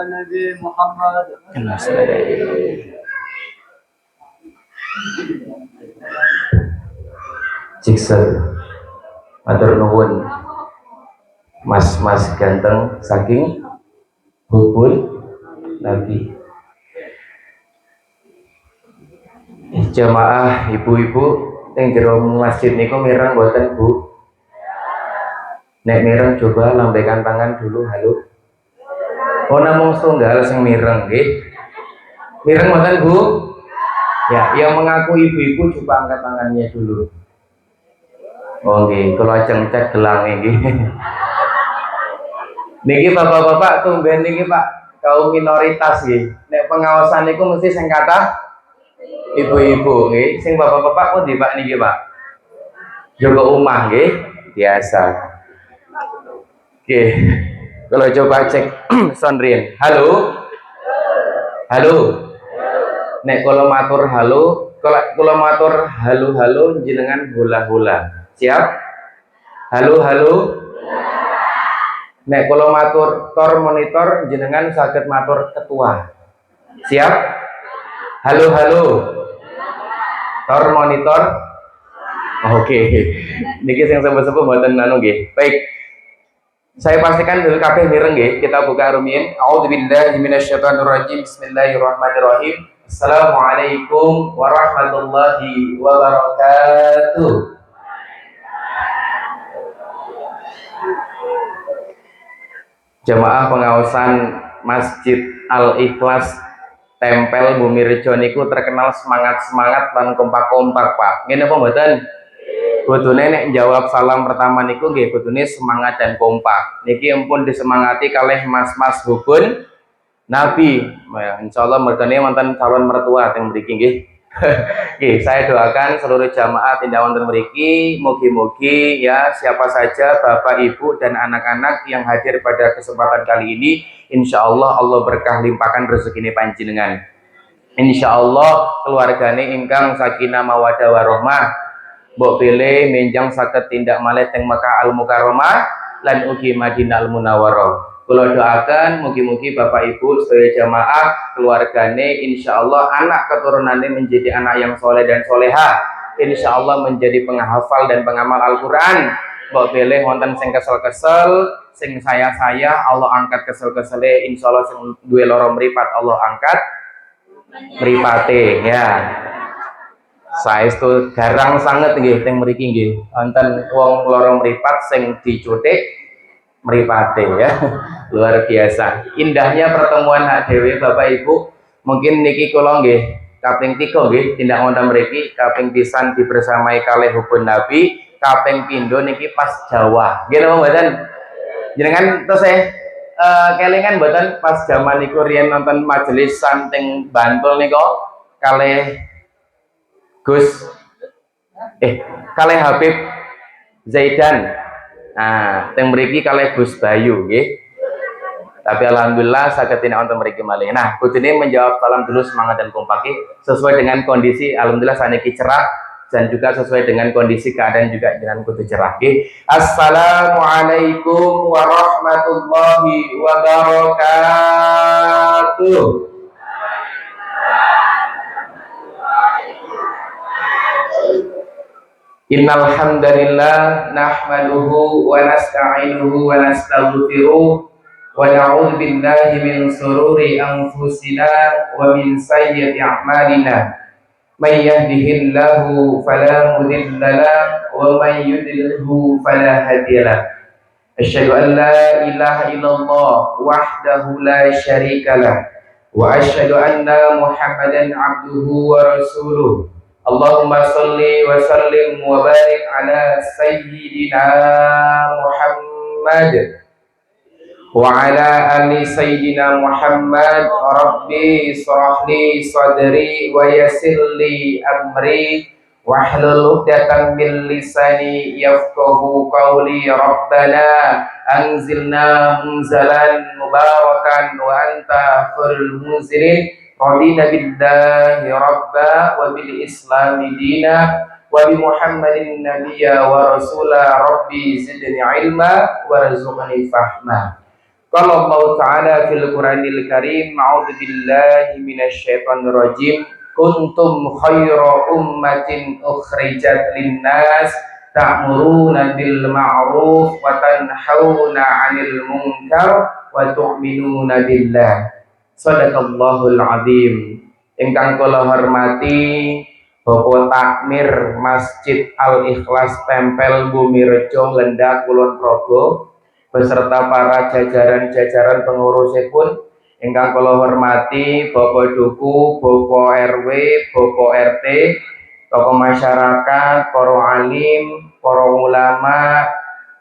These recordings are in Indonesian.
Nabi Muhammad. Jikser matur nuwun mas-mas ganteng saking hubul Nabi. Jamaah ibu-ibu yang jero masjid niku mireng mboten Bu? Nek mireng coba lambaikan tangan dulu, halo. Oh namung setunggal sing mireng nggih. Mireng mboten Bu? Ya, yang mengaku ibu-ibu coba angkat tangannya dulu. Oh nggih, kula ajeng cek gelang nggih. Niki bapak-bapak tumben niki Pak, kaum minoritas nggih. Nek pengawasan niku mesti sing kathah ibu-ibu nggih. Sing bapak-bapak pundi Pak niki Pak? Jaga omah nggih, biasa. Oke. Kalau coba cek sonrin. Halo. Halo. Nek kalau matur halo, kalau matur halo jenengan hula-hula. Siap? Halo halo. Nek kalau matur tor monitor jenengan saged matur ketua. Siap? Halo halo. Tor monitor. Oke. Niki sing sepuh-sepuh mboten anu nggih. Baik. Saya pastikan dulu kabeh mireng nggih. Kita buka rumiyin. A'udzubillahi minasyaitonirrajim. Bismillahirrahmanirrahim. Assalamualaikum warahmatullahi wabarakatuh. Jamaah pengawasan Masjid Al-Ikhlas Tempel Bumi Rejo niku terkenal semangat-semangat dan kompak-kompak Pak. Ngene apa mboten? Kudune nek jawab salam pertama niku nggih kudune semangat dan kompak. Niki ampun disemangati kalih mas-mas hubun Nabi. Insyaallah mergane wonten calon mertua teng mriki nggih. Oke, saya doakan seluruh jamaah tindak wonten mriki mugi-mugi ya siapa saja Bapak Ibu dan anak-anak yang hadir pada kesempatan kali ini insyaallah Allah berkah limpahkan rezekine panjenengan. Insyaallah keluargane ingkang sakinah mawaddah warahmah mbok pilih menjang saged tindak malih teng Mekah Al Mukarramah lan ugi Madinah Al Munawwarah. Kula doakan mugi-mugi Bapak Ibu sedaya jamaah keluargane insyaallah anak keturunannya menjadi anak yang soleh dan soleha, insyaallah menjadi penghafal dan pengamal Al-Quran. Mbok pilih wonten sing kesel-kesel, sing saya Allah angkat kesel-kesele, insyaallah sing duwe loro mripat Allah angkat mripate ya. Saestu garang sanget nggih teng mriki nggih. Wonten wong loro mripat sing dicutik mripate ya. Luar biasa. Indahnya pertemuan hak dhewe Bapak Ibu. Mungkin niki kula nggih kaping 3 nggih tindak wonten mriki, kaping pisan dibersamai kalih hubun Nabi, kaping pindho niki pas Jawa. Nggih napa mboten? Jenengan terus kelingan mboten pas zaman niku riyen nonton majelis teng Bantul niku kalih Gus kalih Habib Zaidan. Nah, teng mriki kalih Gus Bayu nggih. Tapi alhamdulillah saged tindak wonten mriki malih. Nah, kudune menjawab salam dulu semangat dan kompak sesuai dengan kondisi alhamdulillah saniki cerah dan juga sesuai dengan kondisi keadaan juga dengan kudu cerah. Assalamualaikum warahmatullahi wabarakatuh. Innal hamdalillah nahmaduhu wa nasta'inuhu wa nastaghfiruh wa na'udzu billahi min shururi anfusina wa min sayyiati a'malina. May yahdihillahu fala mudilla lahu wa may yudlilhu fala hadiya lahu. Asyhadu an la ilaha illallah wahdahu la syarika lah wa asyhadu anna Muhammadan abduhu wa rasuluh. Allahumma salli wa sallim wa barik ala sayyidina Muhammad وعلى آل سيدنا محمد ربي اشرح لي صدري ويسر لي أمري واحلل عقدة من لساني يفقه قولي ربنا أنزلنا منزلا مباركا وأنت خير المنزلين رضينا بالله ربا وبالإسلام دينا وبمحمد نبيا ورسولا ربي زدني علما وارزقني فهما. Qala Allah Ta'ala fil Qur'anil Karim, a'udzu billahi minasyaitonir rajim. Kuntum khayra ummatin ukhrijat linnas ta'muruna bil ma'ruf wa tanhauna 'anil munkar wa tu'minuna billah. Shadaqallahul azim. Ingkang kula hormati Bapak Takmir Masjid Al Ikhlas Tempel Bumirejo Lendah Kulon Progo beserta para jajaran-jajaran pengurusipun ingkang kula hormati Bapak Duku, Bapak RW, Bapak RT, tokoh masyarakat, para alim, para ulama,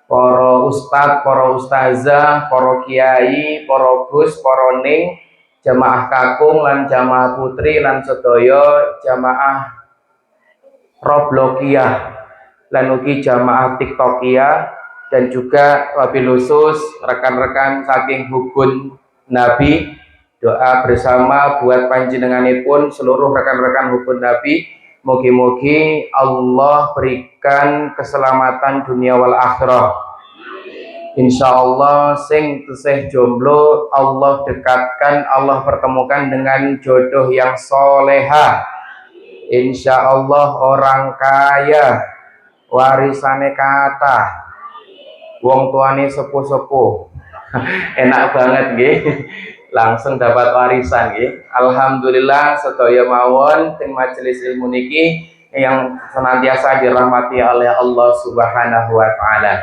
para ustadz, para ustazah, para kiai, para gus, para ning, jamaah kakung lan jamaah putri lan sedaya jamaah Roblokiyah lan ugi jamaah TikTokiyah dan juga wabil khusus rekan-rekan saking Hubun Nabi. Doa bersama buat panjenenganipun seluruh rekan-rekan Hubun Nabi, mugi-mugi Allah berikan keselamatan dunia wal akhirah. Insya Allah sing tesih jomblo Allah dekatkan, Allah pertemukan dengan jodoh yang soleha. Insya Allah orang kaya warisane kata, wong tuane sepuh-sepuh. Enak banget nggih. Langsung dapat warisan nggih. Alhamdulillah sedaya mawon teng majelis ilmu niki yang senantiasa dirahmati oleh Allah Subhanahu wa taala.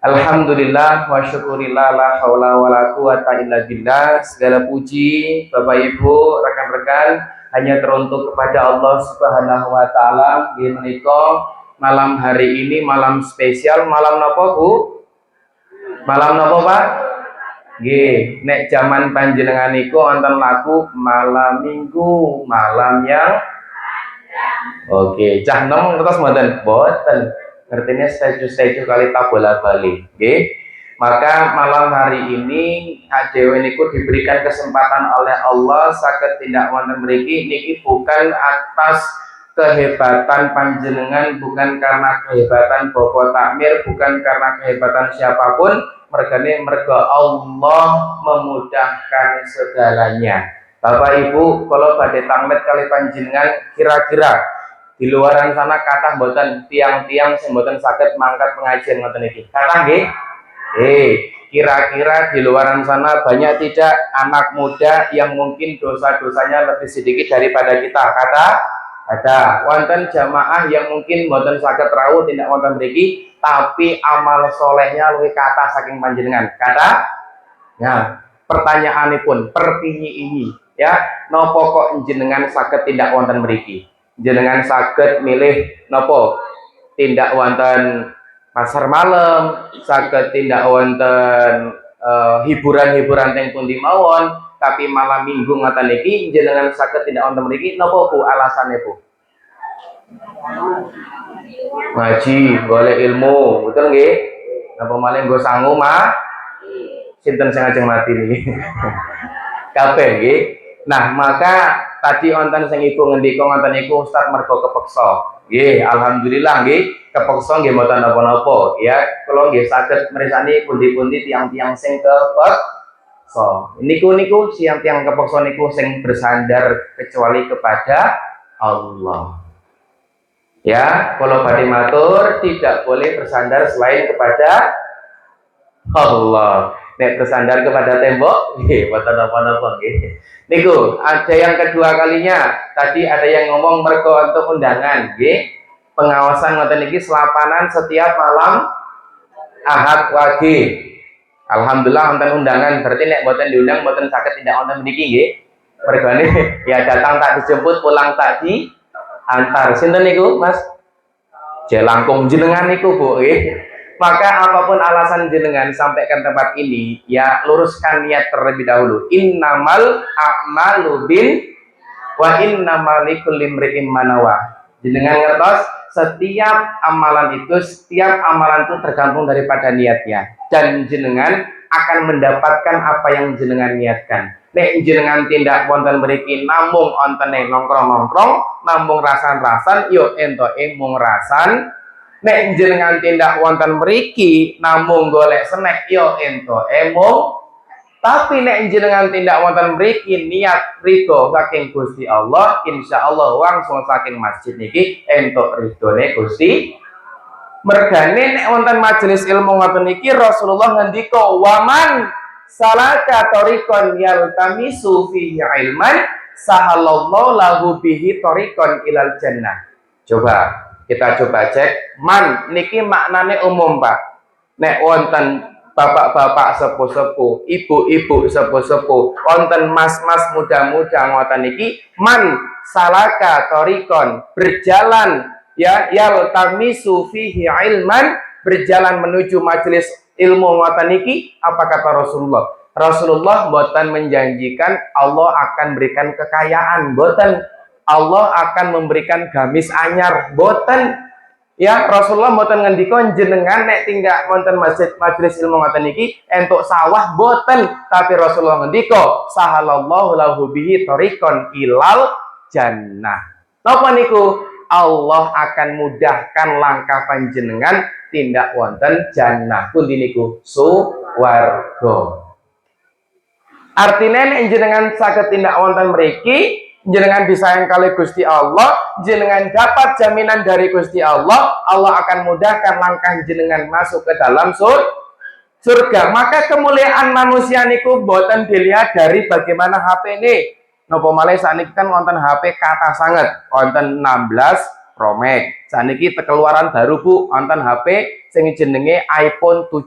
Alhamdulillah wa syukurillah la haula wala quwata illa billah. Segala puji Bapak Ibu, rekan-rekan hanya teruntuk kepada Allah Subhanahu wa taala. Nggih menika malam hari ini malam spesial, malam napa Bu? Malam napa Pak? Nggih, nek jaman panjenengan niku wonten lagu malam Minggu, malam yang oke, cah nom terus mboten? Mboten. Artinya setuju kali tak bola-bali. Nggih. Maka malam hari ini dhewe niku diberikan kesempatan oleh Allah saged tindak wonten mriki niki bukan atas kehebatan panjenengan, bukan karena kehebatan Bapak Takmir, bukan karena kehebatan siapapun, mergane mergo Allah memudahkan segalanya. Bapak Ibu, kalau badhe takmir kali panjenengan kira-kira di luaran sana kathah mboten tiang-tiang sing mboten saged mangkat pengajian ngoten iki. Kathah nggih? Kira-kira di luaran sana banyak tidak anak muda yang mungkin dosa-dosanya lebih sedikit daripada kita? Kata ada. Wonten jamaah yang mungkin mboten saged rawuh tindak wonten mriki, tapi amal solehnya luwih kathah saking panjenengan. Kata? Nah, pertanyaanipun perpinyi ini ya, napa kok jenengan saged tindak wonten mriki? Jenengan saged milih napa? Tindak wonten pasar malam, saged tindak wonten hiburan-hiburan teng pundi mawon, tapi malam Minggu ngoten niki jenengan saged tindak wonten mriki napa Bu alasane Bu? Ngaji, golek ilmu, betul nggih? Napa malih nggo sangu mah? Sinten sing ajeng mati niki? Kabeh nggih. Nah, maka tadi wonten sing ibu ngendika ngoten niku Ustaz mergo kepeksa. Nggih, alhamdulillah nggih, kepeksa nggih mboten napa-napa ya. Kula nggih saged mirsani pundi-pundi tiang-tiang sing kepeksa. Niku tiang kepeksa niku sing bersandar kecuali kepada Allah. Ya, kalau badhe matur tidak boleh bersandar selain kepada Allah. Nek bersandar kepada tembok, nggih, mboten napa-napa nggih. Niku, ada yang kedua kalinya. Tadi ada yang ngomong mergo untuk undangan, nggih. Pengawasan ngoten niki selapanan setiap malam Ahad Wage. Alhamdulillah wonten undangan, berarti nek mboten diundang mboten saged tindak wonten niki nggih. Mergane ya datang tak dijemput, pulang tak diantar. Sinten niku, Mas? Jelangkung jenengan niku, Bu, nggih. Maka apapun alasan jenengan sampaikan tempat ini, ya luruskan niat terlebih dahulu. Innamal a'malu bin wa innamal likulli imri'in ma nawa. Jenengan ngertos, setiap amalan itu tergantung daripada niatnya, dan jenengan akan mendapatkan apa yang jenengan niatkan. Nek jenengan tindak wonten mriki namung ontene nongkrong-nongkrong, namung rasan-rasan, yo entoke mung rasan. Nek jenengan tindak wonten mriki namung golek snack, yo entoke mung. Tapi nek jenengan tindak wonten mriki niat ridho saking Gusti Allah, insyaallah langsung saking masjid niki entuk ridhone Gusti. Mergane nek wonten majelis ilmu ngoten niki Rasulullah ngendika, "Waman salaka tariqan yaltamisu fihi ilman, sahalallahu lahu bihi tariqan ilal jannah." Coba kita cek, man niki maknane umum, Pak. Nek wonten bapak-bapak sepuh-sepuh, ibu-ibu sepuh-sepuh, wonten mas-mas muda-muda ngoten niki, man salaka tariqan, berjalan ya yaltamisu fihi ilman, berjalan menuju majelis ilmu ngoten niki, apa kata Rasulullah? Rasulullah boten menjanjikan Allah akan berikan kekayaan, boten. Allah akan memberikan gamis anyar, boten. Ya, Rasulullah boten ngendika jenengan nek tinggal wonten masjid majelis ilmu ngoten niki entuk sawah, boten. Tapi Rasulullah ngendika sahalallahu lahu bihi tariqan ilal jannah. Napa niku? Allah akan mudahkan langkah panjenengan tindak wonten jannah. Pundi niku? Suwarga. Artinya nek jenengan saged tindak wonten mriki, jenengan disayang kali Gusti Allah, jenengan dapat jaminan dari Gusti Allah, Allah akan mudahkan langkah jenengan masuk ke dalam surga. Maka kemuliaan manusia niku boten dilihat dari bagaimana HP ini. Nopo malih sakniki kan wonten HP kata sanget, wonten 16 Pro Max. Sakniki keluaran baru Bu, wonten HP sing jenenge iPhone 17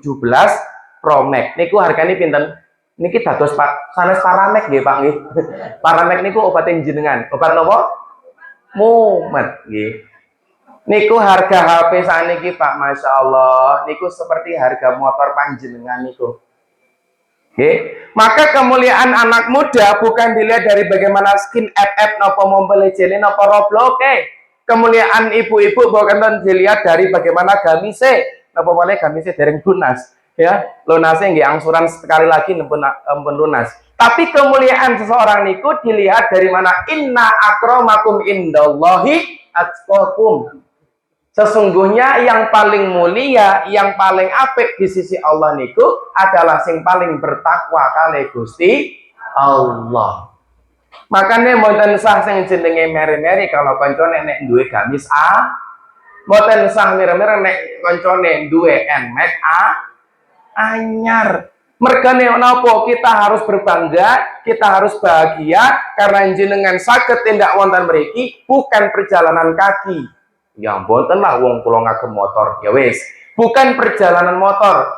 Pro Max. Niku harganya pinten? Niki dados Pak sanes Paramek nggih Pak nggih. Paramek niku obatin jenengan. Obat napa? Mumet nggih. Niku harga HP sakniki Pak, Masya Allah, niku seperti harga motor panjenengan niku. Nggih. Maka kemuliaan anak muda bukan dilihat dari bagaimana skin FF napa Mobile Legends napa Roblox. Kemuliaan ibu-ibu bukan dilihat dari bagaimana gamise napa boleh gamise dereng lunas. Ya, lunasnya nggih angsuran sekali lagi nempun lunas. Tapi kemuliaan seseorang niku dilihat dari mana? Inna akramakum indallahi atqakum. Sesungguhnya yang paling mulia, yang paling apik di sisi Allah niku adalah sing paling bertakwa kali Gusti Allah. Makanya mboten sah sing jenenge meri-meri kalau kancane nek duwe gamis A, mboten sah meri-meri nek kancane duwe Nmax A anyar. Mergane napa kita harus berbangga, kita harus bahagia karena jenengan saged tindak wonten mriki bukan perjalanan kaki. Ya mboten lah wong kula ngagem motor. Ya wis, bukan perjalanan motor.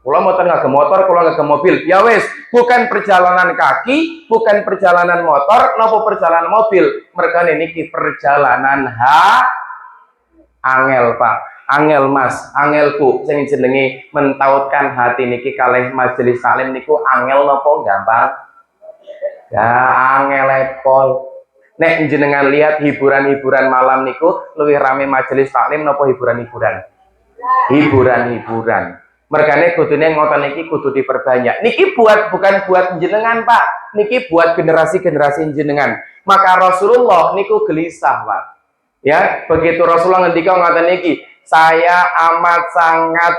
Kula mboten ngagem motor, kula ngagem mobil. Ya wis, bukan perjalanan kaki, bukan perjalanan motor, napa perjalanan mobil. Mergane niki perjalanan angel, Pak. Angel Mas, angel Bu, sing jenenge mentautkan hati niki kalih majelis salim niku angel napa gampang? Ya angel epol. Nek jenengan lihat hiburan-hiburan malam niku luwih rame majelis taklim napa hiburan-hiburan? Hiburan-hiburan. Mergane kudune ngoten niki kudu diperbanyak. Niki bukan buat jenengan, Pak. Niki buat generasi-generasi jenengan. Maka Rasulullah niku gelisah, Pak. Ya, begitu Rasulullah ngendika ngoten niki, saya amat sangat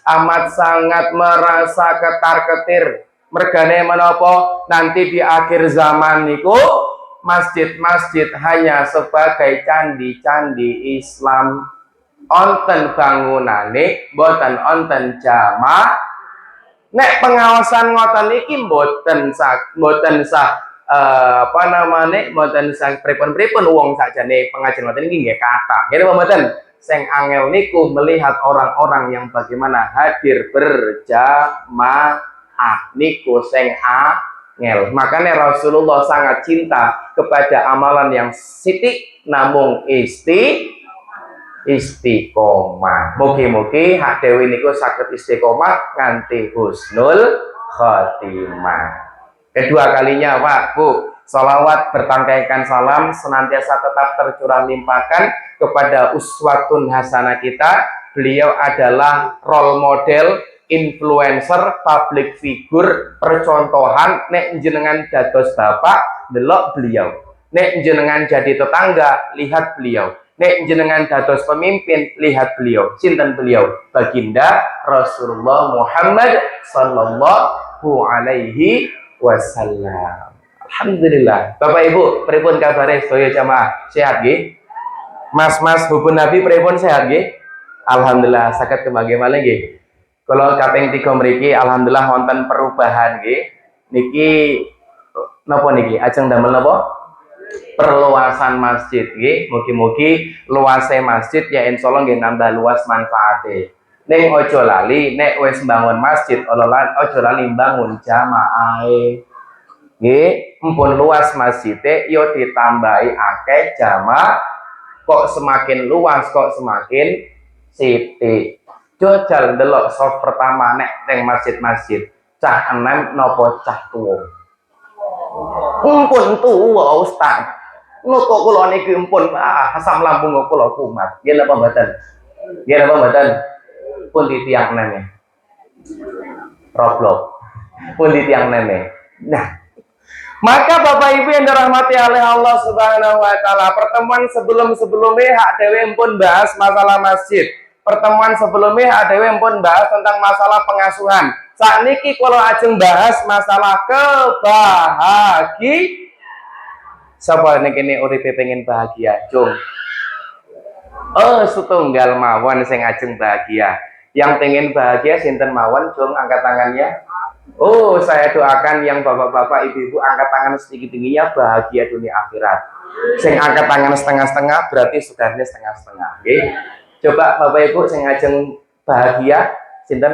amat sangat merasa ketar-ketir. Mergane menapa nanti di akhir zaman niku masjid-masjid hanya sebagai candi-candi Islam. Onten bangunane boten onten jamaah. Nek pengawasan ngoten niki boten sah boten pripun wong sakjane pengajian ngoten iki nggih kathah. Ngene apa mboten? Sing angel niku melihat orang-orang yang bagaimana hadir berjamaah niku sing angel. Makanya Rasulullah sangat cinta kepada amalan yang sithik namung istiqomah. Mugi-mugi hak dewi niku saged istiqomah nganti husnul khotimah. Kedua kalinya Pak Bu, salawat bertangkaikan salam senantiasa tetap tercurah limpahkan kepada uswatun hasanah kita. Beliau adalah role model, influencer, public figure, percontohan. Nek jenengan dados bapak, delok beliau. Nek jenengan jadi tetangga, lihat beliau. Nek jenengan dados pemimpin, lihat beliau. Sinten beliau? Baginda Rasulullah Muhammad sallallahu alaihi wasallam. Alhamdulillah. Bapak Ibu, pripun kabare sedaya jamaah? Sehat nggih? Mas-mas hubun Nabi pripun sehat nggih? Alhamdulillah saged kembali malih nggih. Kula kaping 3 mriki alhamdulillah wonten perubahan nggih. Niki napa niki? Ajeng damel napa? Perluasan masjid nggih. Mugi-mugi luase masjid ya insyaallah nggih nambah luas manfaate. Ning ojo lali nek wis bangun masjid ojo lali bangun jamaahe. Nggih, empun luas masjide yo ditambahi akeh jamaah. Kok semakin luas kok semakin sithik. Jajal ndelok soft pertama nek teng masjid-masjid. Cah enem napa cah tuwa? Empun tuwa Ustaz. Napa kula niki empun asam lambung kula kumat. Nggih napa mboten? Nggih napa mboten? Pun di tiang neme. Roblok. Pun di tiang neme. Nah, maka Bapak Ibu yang dirahmati oleh Allah Subhanahu wa taala, pertemuan sebelumnya hak dewe pun bahas masalah masjid. Pertemuan sebelumnya hak dewe pun bahas tentang masalah pengasuhan. Saat niki kalau ajeng bahas masalah kebahagiaan. Sapa nek kene uripe pengen bahagia, Cung? Oh, setunggal mawon sing ajeng bahagia. Yang pengen bahagia sinten mawon, Cung, angkat tangannya. Oh, saya doakan yang bapak-bapak, ibu-ibu angkat tangan setinggi-tingginya bahagia dunia akhirat. Sing angkat tangan setengah-setengah berarti sudarnya setengah-setengah. Oke. Coba Bapak Ibu sing ajeng bahagia sinten?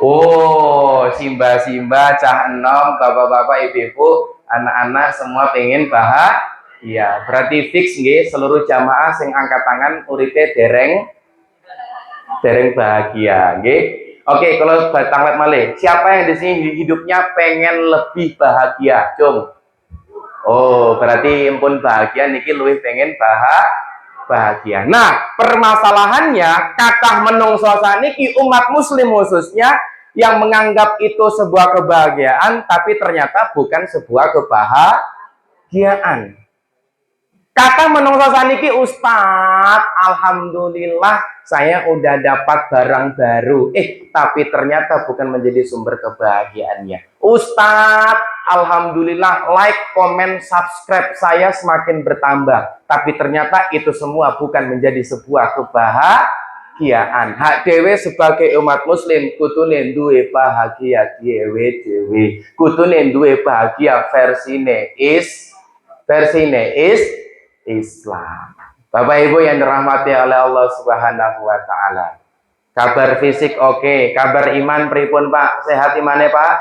Oh, simba-simba, cah enom, bapak-bapak, ibu-ibu, anak-anak semua pengen bahagia. Berarti fix nggih seluruh jamaah sing angkat tangan uripe dereng bahagia, nggih. Oke, kalau tanglet malih, siapa yang di sini hidupnya pengen lebih bahagia, Cung? Oh, berarti empun bahagia niki luwih pengen bahagia. Nah, permasalahannya kathah menungso saniki umat muslim khususnya yang menganggap itu sebuah kebahagiaan tapi ternyata bukan sebuah kebahagiaan. Kata menungso saniki, Ustadz, alhamdulillah saya udah dapat barang baru. Tapi ternyata bukan menjadi sumber kebahagiaannya. Ustadz, alhamdulillah like, komen, subscribe saya semakin bertambah. Tapi ternyata itu semua bukan menjadi sebuah kebahagiaan. Hak dewe sebagai umat muslim kutune duwe bahagia dewe. Kutune duwe bahagia versine is Islam. Bapak Ibu yang dirahmati oleh Allah Subhanahu wa taala. Kabar fisik oke, kabar iman pripun Pak? Sehat imane Pak?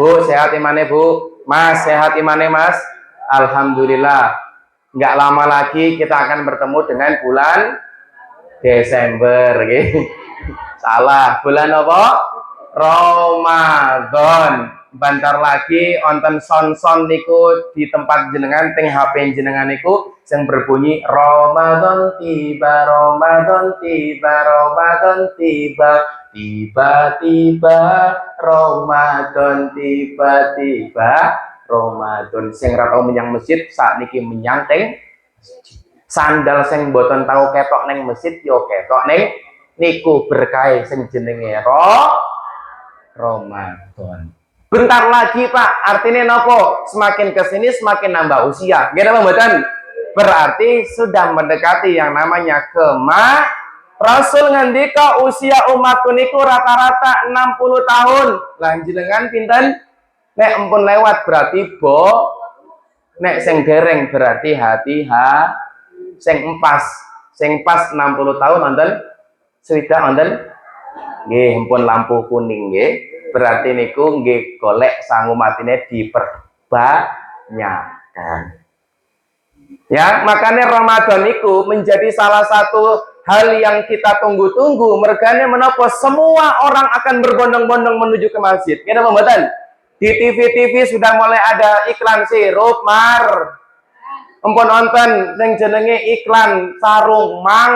Bu, sehat imane Bu? Mas, sehat imane Mas? Alhamdulillah. Enggak lama lagi kita akan bertemu dengan bulan Desember, gitu. Salah, bulan apa? Ramadan. Bentar lagi onten son niku di tempat jenengan teng HP jenengan niku yang berbunyi Ramadan tiba tiba-tiba Ramadan tiba-tiba Ramadan. Sing ra tau menyang masjid saat niki menyang teng sandal sing boten tahu ketok neng masjid yo ketok neng niku berkah sing jenenge Ramadan. Bentar lagi Pak, artinya nopo? Semakin kesini semakin nambah usia. Gimana mboten? Berarti sudah mendekati yang namanya Rasul ngendika usia umat niku rata-rata 60 tahun. Lah jenengan pinten? Nek empun lewat berarti nek sing dereng berarti sing pas 60 tahun wonten swidak wonten nggih empun lampu kuning nggih. Berarti niku nggih golek sangu matine diperbanyakkan. Ya, makanya Ramadan itu menjadi salah satu hal yang kita tunggu-tunggu. Mergane menapa semua orang akan berbondong-bondong menuju ke masjid. Ngene mboten? Di TV-TV sudah mulai ada iklan sirup mar. Empun nonton yang jenenge iklan sarung mang.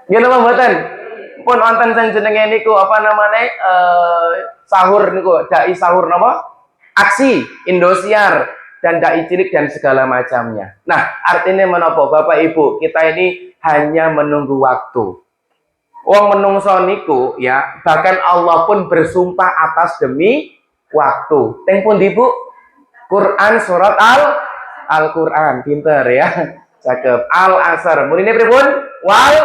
Ngene mboten? Empun nonton yang jenenge niku apa namanya? Sahur niku, dai sahur napa? Aksi Indosiar dan dai cilik dan segala macamnya. Nah, artinya menapa Bapak Ibu? Kita ini hanya menunggu waktu. Wong menungso niku ya, bahkan Allah pun bersumpah atas demi waktu. Teng pundi Bu? Quran surat Al-Quran. Pinter ya. Cakep. Al-Asr. Munine pripun? Wal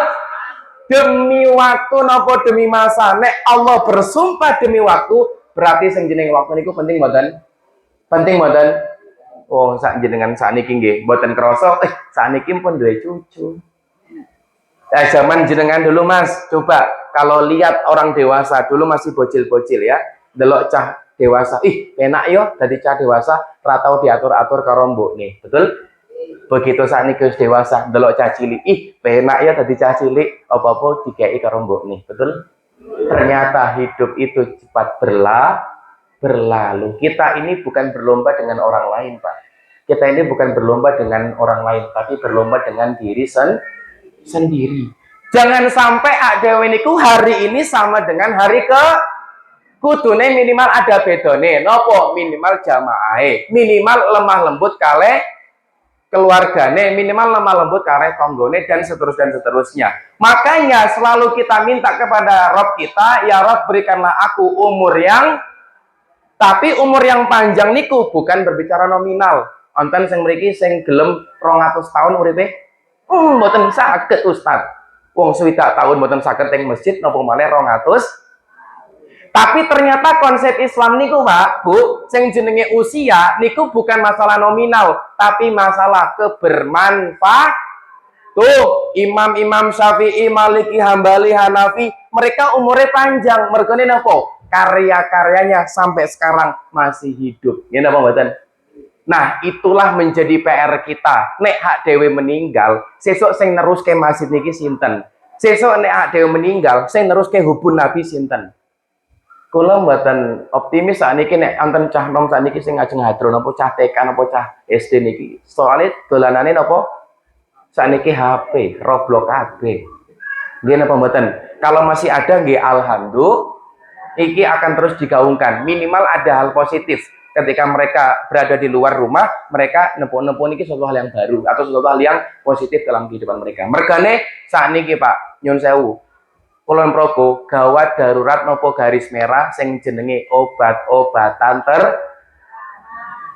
demi waktu napa demi masa. Nek Allah bersumpah demi waktu, berarti sing jeneng waktu niku penting mboten? Penting mboten? Oh, sak jenengan sakniki nggih mboten krasa sakniki pun duwe cucu. Zaman jenengan dulu Mas, coba kalau lihat orang dewasa dulu masih bocil-bocil ya, delok cah dewasa, enak yo dadi cah dewasa, ora tau diatur-atur karo mbokne. Betul? Begitu sakniki wis dewasa, delok cah cilik, enak ya dadi cah cilik, apa-apa dikeki karo mbokne. Betul? Ternyata hidup itu cepat berlalu. Kita ini bukan berlomba dengan orang lain, Pak. Kita ini bukan berlomba dengan orang lain, tapi berlomba dengan diri sendiri. Jangan sampai adewe niku hari ini sama dengan hari ke kudune minimal ada bedone. Nopo? Minimal jamaahe, minimal lemah lembut kale keluargane, minimal lemah lembut kare tonggone dan seterusnya. Makanya selalu kita minta kepada Rob kita, ya Rob berikanlah aku umur yang panjang niku bukan berbicara nominal. Onten sing mriki sing gelem 200 tahun uripe. Mboten saged Ustaz. Wong 60 tahun mboten saged teng masjid napa malih 200. Tapi ternyata konsep Islam niku, Pak, Bu, sing jenenge usia niku bukan masalah nominal, tapi masalah kebermanfaat. Tuh, Imam Syafi'i, Maliki, Hambali, Hanafi, mereka umurnya panjang. Mergane napa? Karya-karyanya sampai sekarang masih hidup. Nggih napa mboten? Nah, itulah menjadi PR kita. Nek hak dewe meninggal, sesuk sing neruske masjid niki sinten? Sesuk nek hak dewe meninggal, sing neruske hubun Nabi sinten? Kula mboten optimis sakniki nek wonten cah nom sakniki sing ngajeng hadro napa cah TK napa cah SD niki. Soale dolanane napa? Sakniki HP, Roblox kabeh. Nggih napa mboten? Kalau masih ada nggih alhamdulillah, iki akan terus digaungkan. Minimal ada hal positif. Ketika mereka berada di luar rumah, mereka nempuh-nempuh niki suatu hal yang baru atau suatu hal yang positif dalam kehidupan mereka. Mergane sakniki Pak, nyun sewu. Kulon progo gawat darurat nopo garis merah sing jenenge obat-obatan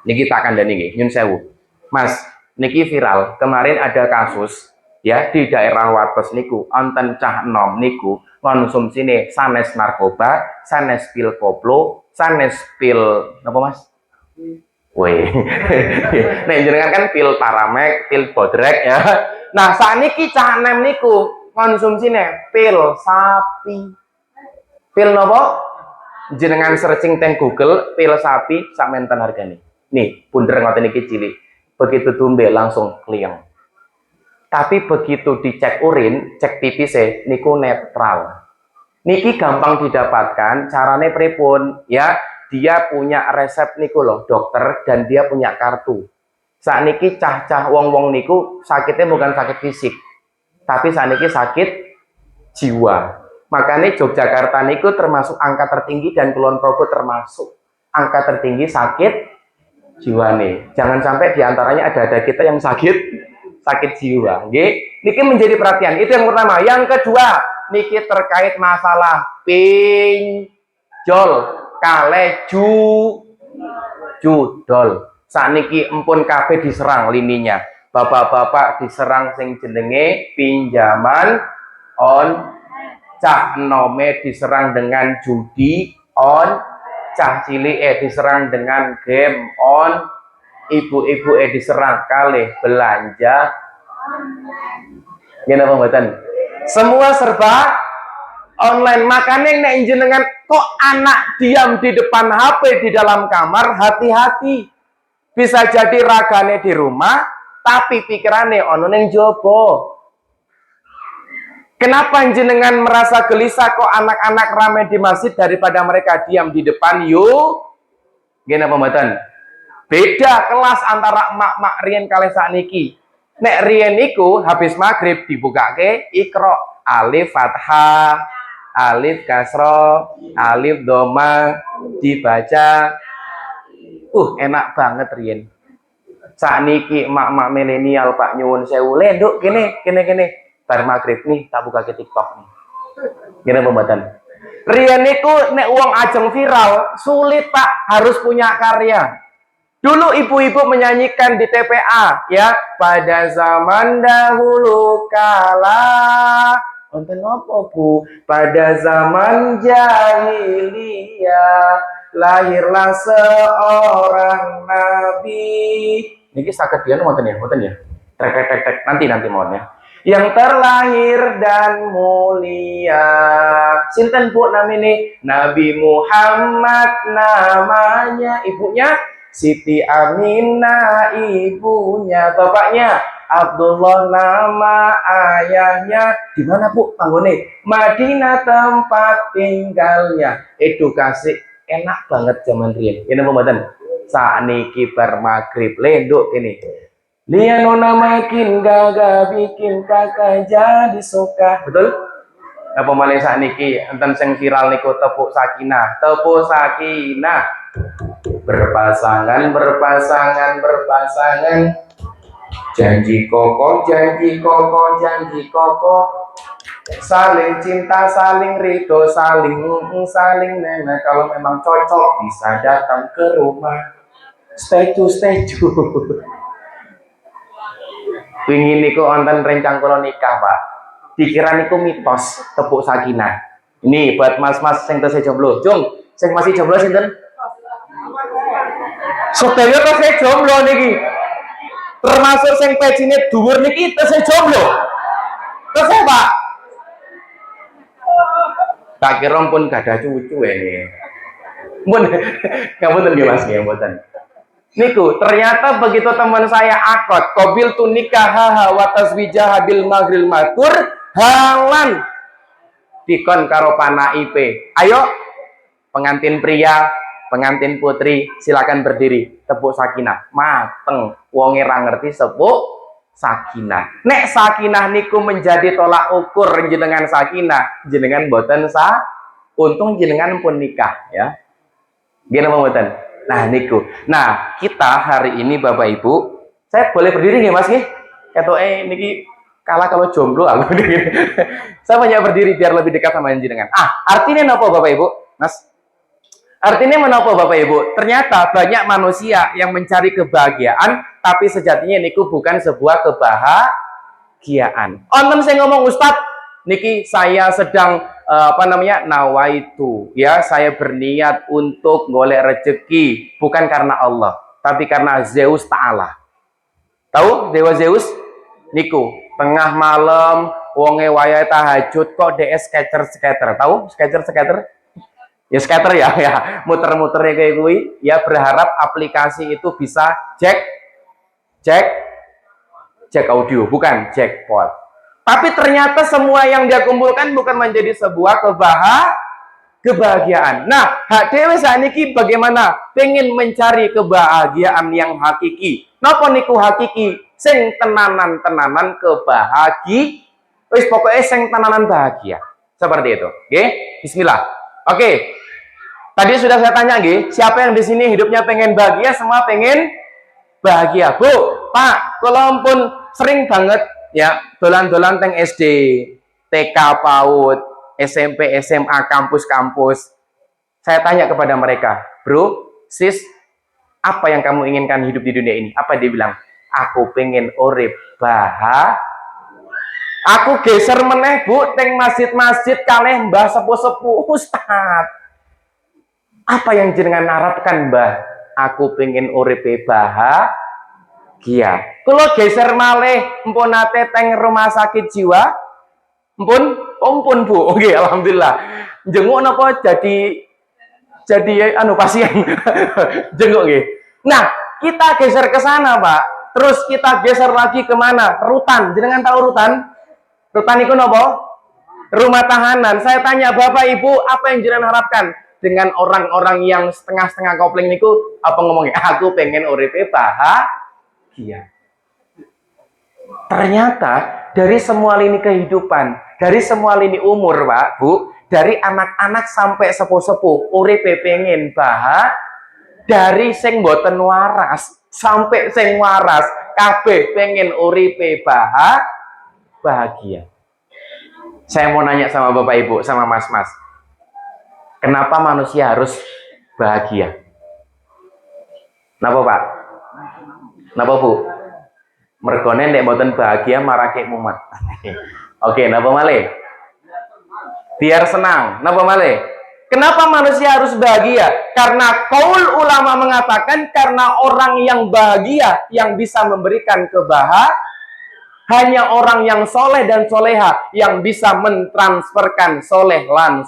niki tak kandhani nggih, nyun sewu. Mas, niki viral. Kemarin ada kasus ya di daerah Wates niku, wonten cah enom niku konsumsine sanes narkoba, sanes pil koplo, sanes pil napa Mas? Woi, nek jenengan kan pil Paramek, pil Bodrek ya. Nah, sakniki cah enem niku konsumsine pil sapi. Pil napa? Jenengan searching teng Google pil sapi samenten hargane. Nih, bunder ngoten iki cilik. Begitu tumbe langsung klieng. Tapi begitu dicek urin, cek pipise niku netral. Niki gampang didapatkan, carane pripun? Ya, dia punya resep niku loh, dokter, dan dia punya kartu. Sakniki cah-cah wong-wong niku sakitnya bukan sakit fisik, tapi sakniki sakit jiwa. Makanya Yogyakarta niku termasuk angka tertinggi dan Kulon Progo termasuk angka tertinggi sakit jiwa nih. Jangan sampai diantaranya ada kita yang sakit jiwa. Niki menjadi perhatian. Itu yang pertama. Yang kedua, niki terkait masalah pinjol kale judol. Sakniki empun kabeh diserang lininya. Bapak-bapak diserang sing jenenge pinjaman on, cah enome diserang dengan judi on, cah cilik diserang dengan game on, ibu-ibu diserang kalih belanja. Ngene apa mboten? Semua serba online. Makanya nek jenengan kok anak diam di depan HP di dalam kamar, hati-hati. Bisa jadi ragane di rumah, tapi pikirannya ono ning jobo. Kenapa jenengan merasa gelisah kok anak-anak ramai di masjid daripada mereka diam di depan? Yuk, gini pembahasan. Beda kelas antara mak-mak riyen kali sakniki. Nek riyen niku habis maghrib dibukake Iqra, alif fathah, alif kasro, alif doma, dibaca. Enak banget riyen. Sakniki mak-mak milenial Pak nyuwun sewu, nduk kene. Bar maghrib nih tak buka ke TikTok nih. Gini pembahasan. Riyen niku nek uang ajeng viral sulit Pak, harus punya karya. Dulu ibu-ibu menyanyikan di TPA ya, pada zaman dahulu kala. Wonten apa Bu? Pada zaman jahiliyah lahirlah seorang nabi. Niki saged dian wonten ya? Trek. Nanti mohon ya. Yang terlahir dan mulia. Sinten Bu namanya? Nabi Muhammad namanya. Ibunya Siti Aminah, ibunya. Bapaknya Abdullah nama ayahnya. Di mana Bu panggone? Madinah tempat tinggalnya. Edukasi enak banget zaman riyen. Ini pembahasan. Sakniki bar maghrib lenduk ini. Dia nona makin gagal bikin kakak jadi suka. Betul? Apa malih sakniki enten sing viral niku tepuk sakinah. Berpasangan. Janji kokoh. Saling cinta, saling ridho, saling nena. Kalau memang cocok bisa datang ke rumah. Stay to. Wingi niku wonten rencang kula nikah, Pak. Dikira niku mitos tepuk sakinah. Ini buat mas-mas sing tesih jomblo. Jung, sing masih jomblo sinten? Sedaya tesih jomblo niki. Termasuk sing pecine dhuwur niki tesih jomblo. Tesih, Pak. Tak kira pun gak ada cucu ini. Mun ngapunten nggih Mas, nggih mboten. Niku ternyata begitu teman saya akad qabil tu nikah wa taswijah bil maghril makur halan dikon karo panaipe. Ayo pengantin pria, pengantin putri silakan berdiri, tepuk sakinah. Mateng wonge ra ngerti sepuk sakinah. Nek sakinah niku menjadi tolak ukur jenengan sakinah, jenengan boten untung jenengan pun nikah ya. Gini mboten. Nah niku. Nah kita hari ini Bapak Ibu, saya boleh berdiri nih Mas nih? Niki kalah kalau jomblo aku. Saya banyak berdiri biar lebih dekat sama jenengan. Artinya apa Bapak Ibu? Mas? Artinya menapa Bapak Ibu? Ternyata banyak manusia yang mencari kebahagiaan, tapi sejatinya niku bukan sebuah kebahagiaan. Onten saya ngomong Ustadz, niki saya sedang nawaitu ya, saya berniat untuk golek rezeki bukan karena Allah tapi karena Zeus Ta'ala. Tahu dewa Zeus niku tengah malam wonge wayahe tahajud kok DS skater. Tahu skater ya, skater ya muter-muternya kayak gue ya, berharap aplikasi itu bisa jack audio, bukan jackpot. Tapi ternyata semua yang dia kumpulkan bukan menjadi sebuah kebahagiaan. Nah, hak dewe saniki bagaimana? Pengen mencari kebahagiaan yang hakiki. Napa niku hakiki? Sing tenanan kebahagia. Wis pokoknya sing tenanan bahagia. Seperti itu. Oke? Bismillah. Oke. Tadi sudah saya tanya nggih, siapa yang di sini hidupnya pengen bahagia? Semua pengen bahagia. Bu, Pak, kalau pun sering banget ya dolan-dolan teng SD, TK, PAUD, SMP, SMA, kampus. Saya tanya kepada mereka, bro, sis, apa yang kamu inginkan hidup di dunia ini? Apa dia bilang? Aku pengen urip bahagia. Aku geser meneh Bu teng masjid-masjid kalih mbah sepuh-sepuh. Ustaz, apa yang jenengan harapkan Mbah? Aku pengen urip bahagia. Kalau geser malih empun nate teng rumah sakit jiwa, empun Bu. Oke, alhamdulillah. Jenguk napa jadi pasien. Jenguk nggih. Nah, kita geser ke sana, Pak. Terus kita geser lagi kemana? Rutan. Jenengan tahu rutan? Rutan itu nopo? Rumah tahanan. Saya tanya Bapak Ibu, apa yang jenengan harapkan dengan orang-orang yang setengah-setengah kopling niku? Apa ngomongnya? Aku pengen uripe bahagia. Ternyata dari semua lini kehidupan, dari semua lini umur, Pak, Bu, dari anak-anak sampai sepuh-sepuh, uripe pengen dari sing boten waras sampai sing waras, kabeh pengen uripe bahagia. Saya mau nanya sama Bapak Ibu, sama Mas-mas, kenapa manusia harus bahagia? Kenapa, Pak? Kenapa, Bu? Mergone nek mboten bahagia marake mumet. Oke, napa malih? Biar senang. Napa malih? Kenapa manusia harus bahagia? Karena qaul ulama mengatakan karena orang yang bahagia yang bisa memberikan kebahagiaan, hanya orang yang soleh dan soleha yang bisa mentransferkan soleh lan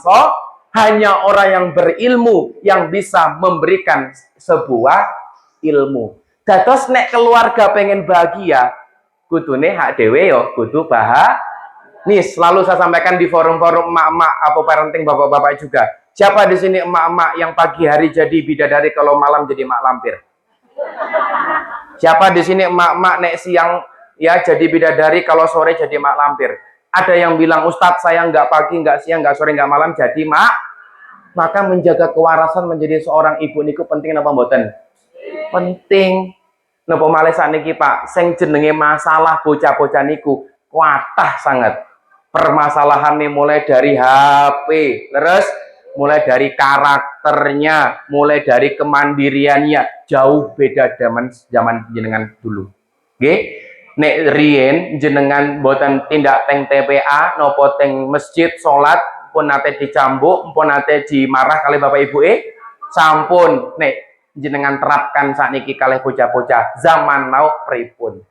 hanya orang yang berilmu yang bisa memberikan sebuah ilmu. Dados nek keluarga pengen bahagia, kudune hak dewe yo kudu Nih selalu saya sampaikan di forum-forum emak-emak apa parenting bapak-bapak juga. Siapa di sini emak-emak yang pagi hari jadi bidadari kalau malam jadi mak lampir? Siapa di sini emak-emak nek siang ya jadi bidadari kalau sore jadi mak lampir? Ada yang bilang Ustadz saya nggak pagi, nggak siang, nggak sore, nggak malam jadi mak. Maka menjaga kewarasan menjadi seorang ibu niku penting apa mboten? Penting. Napa malih sakniki Pak, sing jenenge masalah bocah-bocah niku kuatah sangat. Permasalahannya mulai dari HP, terus mulai dari karakternya, mulai dari kemandiriannya, jauh beda zaman jenengan dulu. Nggih. Nek riyen jenengan boten tindak teng TPA napa teng masjid salat pun nate dicambuk, pun nate dimarah kali Bapak Ibu sampun nek jenengan terapkan sakniki kalih bocah-bocah zaman now pripun.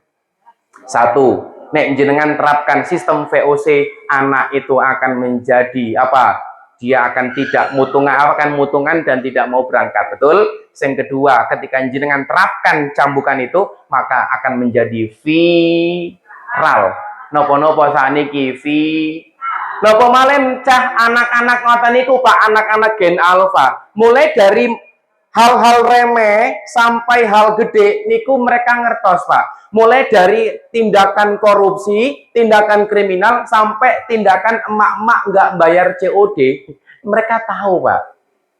Satu, nek jenengan terapkan sistem VOC, anak itu akan menjadi apa? Dia akan tidak mutungan dan tidak mau berangkat, betul? Yang kedua, ketika jenengan terapkan cambukan itu, maka akan menjadi viral. Nopo-nopo sakniki nopo malen cah anak-anak ngoten niku Pak, anak-anak gen alfa, mulai dari hal-hal remeh sampai hal gede niku mereka ngertos Pak. Mulai dari tindakan korupsi, tindakan kriminal sampai tindakan emak-emak nggak bayar COD, mereka tahu Pak.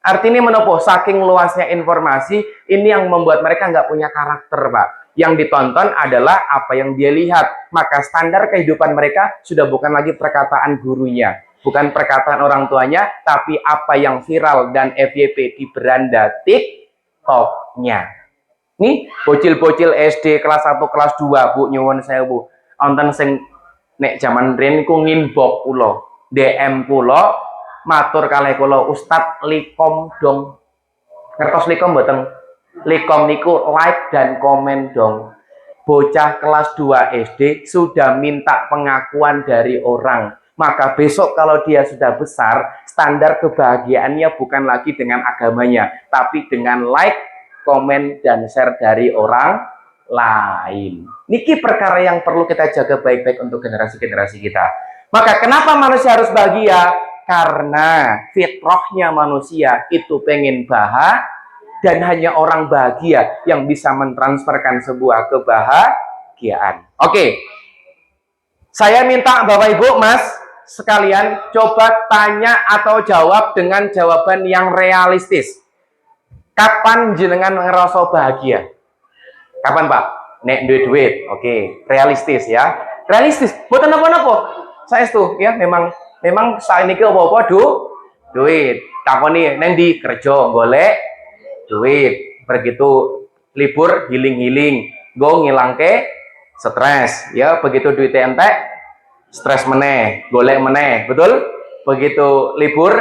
Artinya menopo saking luasnya informasi ini yang membuat mereka nggak punya karakter Pak. Yang ditonton adalah apa yang dia lihat. Maka standar kehidupan mereka sudah bukan lagi perkataan gurunya, bukan perkataan orang tuanya, tapi apa yang viral dan FYP di beranda TikTok-nya. Nih, bocil-bocil SD kelas 1, kelas 2, Bu, nyuwun saya, Bu. Onten sing nek jaman riyen ku nginbox kula, DM kula, matur kalih kula, Ustadz likom dong. Ngertos likom mboten? Likom niku like dan komen dong. Bocah kelas 2 SD sudah minta pengakuan dari orang. Maka besok kalau dia sudah besar, standar kebahagiaannya bukan lagi dengan agamanya, tapi dengan like, komen, dan share dari orang lain. Niki perkara yang perlu kita jaga baik-baik untuk generasi-generasi kita. Maka kenapa manusia harus bahagia? Karena fitrahnya manusia itu pengen bahagia, dan hanya orang bahagia yang bisa mentransferkan sebuah kebahagiaan. Oke, saya minta Bapak Ibu Mas sekalian coba tanya atau jawab dengan jawaban yang realistis. Kapan jenengan ngerasa bahagia? Kapan Pak? Nek duit. Oke, realistis ya. Realistis. Buat apa-apa. Saya tuh ya memang saat ini apa-apa duit. Takoni neng di kerja golek duit. Begitu libur healing, go ngilangke stres ya. Begitu duit entek, stres meneh, golek meneh. Betul? Begitu libur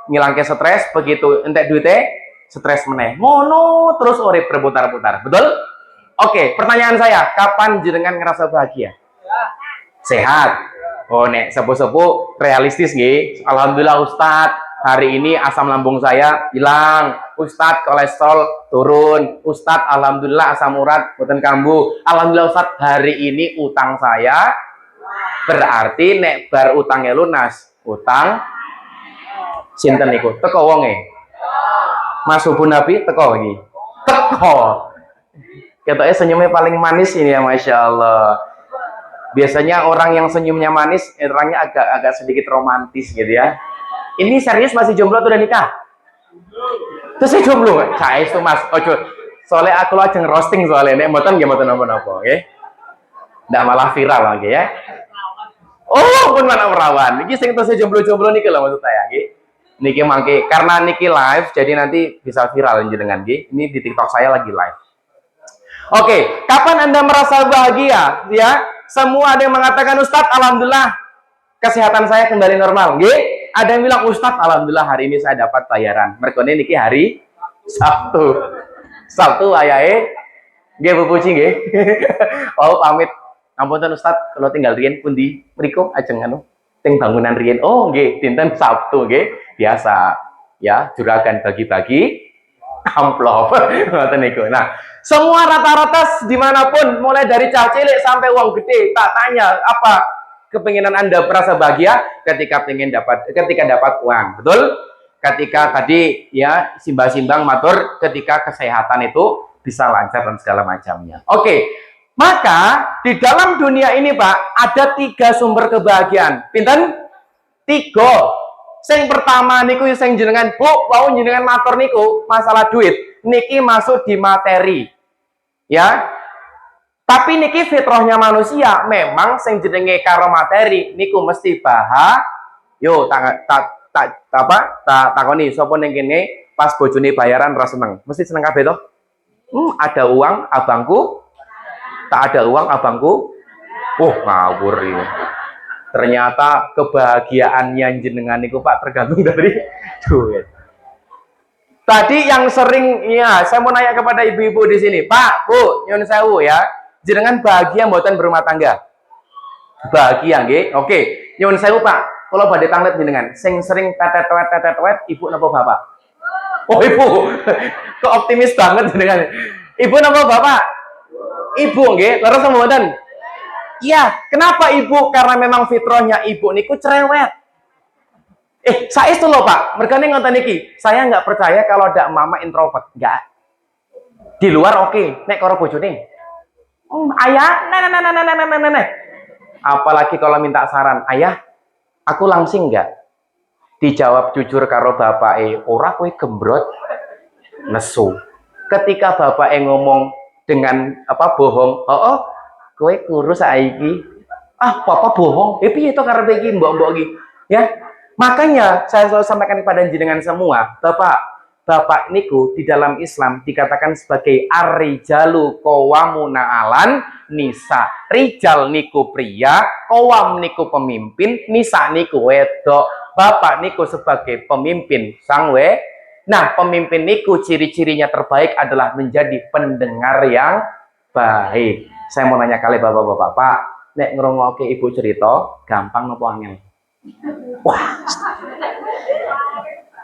ngilangke stres, begitu entek duitnya stres meneh. Ngono terus urip berputar-putar. Betul? Oke, pertanyaan saya, kapan jenengan ngerasa bahagia? Sehat. Oh, nek sepuh-sepuh realistis nggih. Alhamdulillah Ustadz, hari ini asam lambung saya hilang, Ustadz kolesterol turun, Ustadz alhamdulillah asam urat boten kambuh, alhamdulillah Ustadz hari ini utang saya berarti nek bar utangnya lunas, utang sinten niku teko wonge Mas Hubun Nabi teko iki teko ketoknya senyumnya paling manis ini ya Masya Allah. Biasanya orang yang senyumnya manis orangnya agak sedikit romantis gitu ya. Ini serius masih jomblo atau udah nikah? Terus saya jomblo saya itu Mas ojo soalnya aku aja ngerosting soalnya nek mboten nggih mboten napa-napa nggih. Ndak malah viral lagi ya. Oh, pun mana perawan. Niki sing tesih jomblo-jomblo niki lho maksud saya nggih. Niki mangke karena niki live jadi nanti bisa viral jenengan nggih. Ini di TikTok saya lagi live. Oke, kapan Anda merasa bahagia? Ya, semua ada yang mengatakan Ustadz, alhamdulillah kesehatan saya kembali normal. Nggih. Ada yang bilang Ustadz, alhamdulillah hari ini saya dapat bayaran. Merkone niki hari Sabtu. Sabtu ayahe nggih Bu Puji nggih. Oh, pamit. Ampunten Ustadz, kalau tinggal riyen pundi mriku ajeng anu teng bangunan riyen. Oh nggih, dinten Sabtu nggih. Biasa ya, juragan bagi-bagi amplop. Ngoten niku. Nah, semua rata-rata dimanapun, mulai dari cah cilik sampai uang gede, tak tanya apa kepinginan Anda merasa bahagia ketika dapat uang, betul? Ketika tadi ya simbang-simbang matur, ketika kesehatan itu bisa lancar dan segala macamnya. Oke. Maka di dalam dunia ini Pak ada 3 sumber kebahagiaan. Pinten? 3. Yang pertama niku sing jenengan Bu, mau jenengan matur niku masalah duit. Niki masuk di materi. Ya. Tapi niki fitrahnya manusia, memang sing jenenge karo materi niku mesti yo takoni sapa ning kene pas bojone bayaran ra seneng. Mesti seneng kabeh to? Ada uang abangku, tak ada uang abangku. Ngawur ini. Ternyata kebahagiaannya jenengan niku Pak tergantung dari duit. Tadi yang sering ya, saya mau nanya kepada ibu-ibu di sini, Pak, Bu, nyun sewu ya. Jenengan bahagia mboten berumah tangga? Bahagia nggih. Oke, nyun sewu Pak. Kalau badhe tanglet jenengan, sing sering tetet-tetet ibu napa bapak? Oh, ibu. Kok optimis banget jenengan. Ibu napa bapak? Ibu nggih, terus mboten? Iya, kenapa ibu? Karena memang fitrahnya ibu niku cerewet. Saestu loh Pak, mergane ngoten niki. Saya nggak percaya kalau ada mama introvert, enggak. Di luar oke, nek karo bojone. Ayah, nah. Apalagi kalau minta saran, ayah, aku langsing enggak? Dijawab jujur karo bapake, ora kowe gembrot, nesu. Ketika bapake ngomong dengan bohong, kowe kurus saiki. Papa bohong. Piye to karepe iki mbok-mbok iki? Ya. Makanya saya selalu sampaikan kepada jenengan semua, Bapak niku di dalam Islam dikatakan sebagai ar-rijalu qawwamuna 'alan nisa. Rijal niku pria, qawwam niku pemimpin, nisa niku wedok. Bapak niku sebagai pemimpin sang Nah, pemimpin niku ciri-cirinya terbaik adalah menjadi pendengar yang baik. Saya mau nanya kali bapak-bapak, Pak, nek ngrungokke ibu cerita, gampang napa angel? Wah.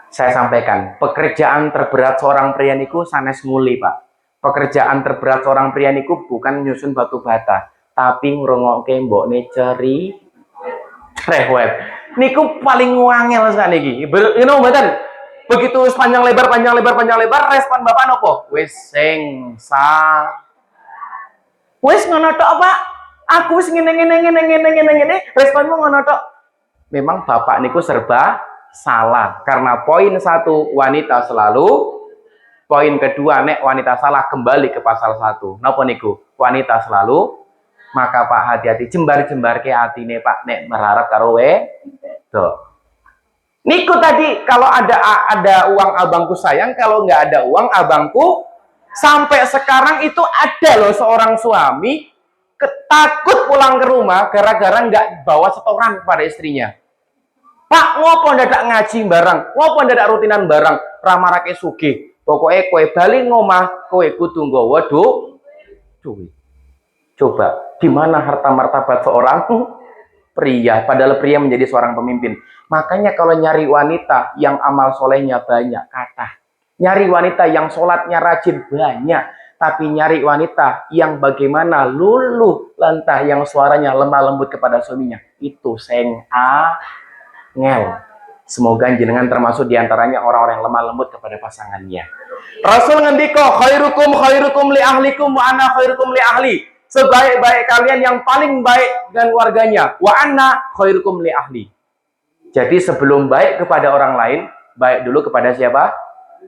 Saya sampaikan, pekerjaan terberat seorang pria niku sanes nguli, Pak. Pekerjaan terberat seorang pria niku bukan nyusun batu bata, tapi ngrungokke mbokne cerewet. Niku paling wangel sakniki. You know mboten? Begitu panjang lebar, respon bapak nopo? Wis sing sa. Wis ngono tok, Pak. Aku wis ngene. Responmu ngono tok. Memang bapak niku serba salah. Karena poin 1 wanita selalu, poin kedua nek wanita salah kembali ke pasal 1. Napa niku? Wanita selalu. Maka Pak hati-hati jembar-jembar ke atine Pak nek berharap karo tuh. Niku tadi kalau ada uang abangku sayang, kalau nggak ada uang abangku. Sampai sekarang itu ada loh seorang suami takut pulang ke rumah gara-gara nggak bawa setoran kepada istrinya. Pak, ngopo ndadak ngaji barang, ngopo ndadak rutinan barang, ramarake sugih. Pokoknya kowe bali ngomah, kowe kudu nggawa duit. Coba, di mana harta martabat seorang pria, padahal pria menjadi seorang pemimpin. Makanya kalau nyari wanita yang amal solehnya banyak, kata. Nyari wanita yang sholatnya rajin banyak, tapi nyari wanita yang bagaimana luluh lantah, yang suaranya lemah lembut kepada suaminya, itu seng angel. Semoga jenengan termasuk diantaranya orang-orang yang lemah lembut kepada pasangannya. Rasul ngendiko, khairukum khairukum li ahlikum wa ana khairukum li ahli. Sebaik-baik kalian yang paling baik dengan warganya. Wa anna khairukum li ahli. Jadi sebelum baik kepada orang lain, baik dulu kepada siapa?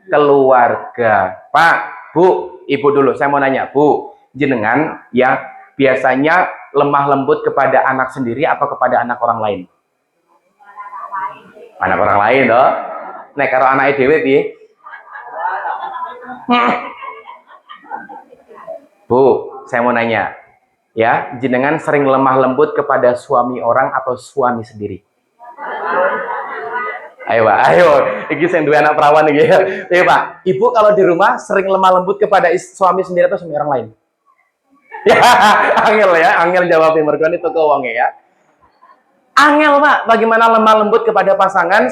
Keluarga. Pak, Bu, Ibu dulu. Saya mau nanya, Bu, jenengan ya biasanya lemah lembut kepada anak sendiri atau kepada anak orang lain? Anak orang lain, toh. Nek karo anake dhewe piye? Bu, saya mau nanya, ya, jenengan sering lemah lembut kepada suami orang atau suami sendiri? Ayo Pak, ayo, ini saya dua anak perawan nih ya. Ayo Pak, Ibu kalau di rumah sering lemah lembut kepada suami sendiri atau suami orang lain? Ya, angel ya, angel jawabnya mereka itu ke wong ya. Angel Pak, bagaimana lemah lembut kepada pasangan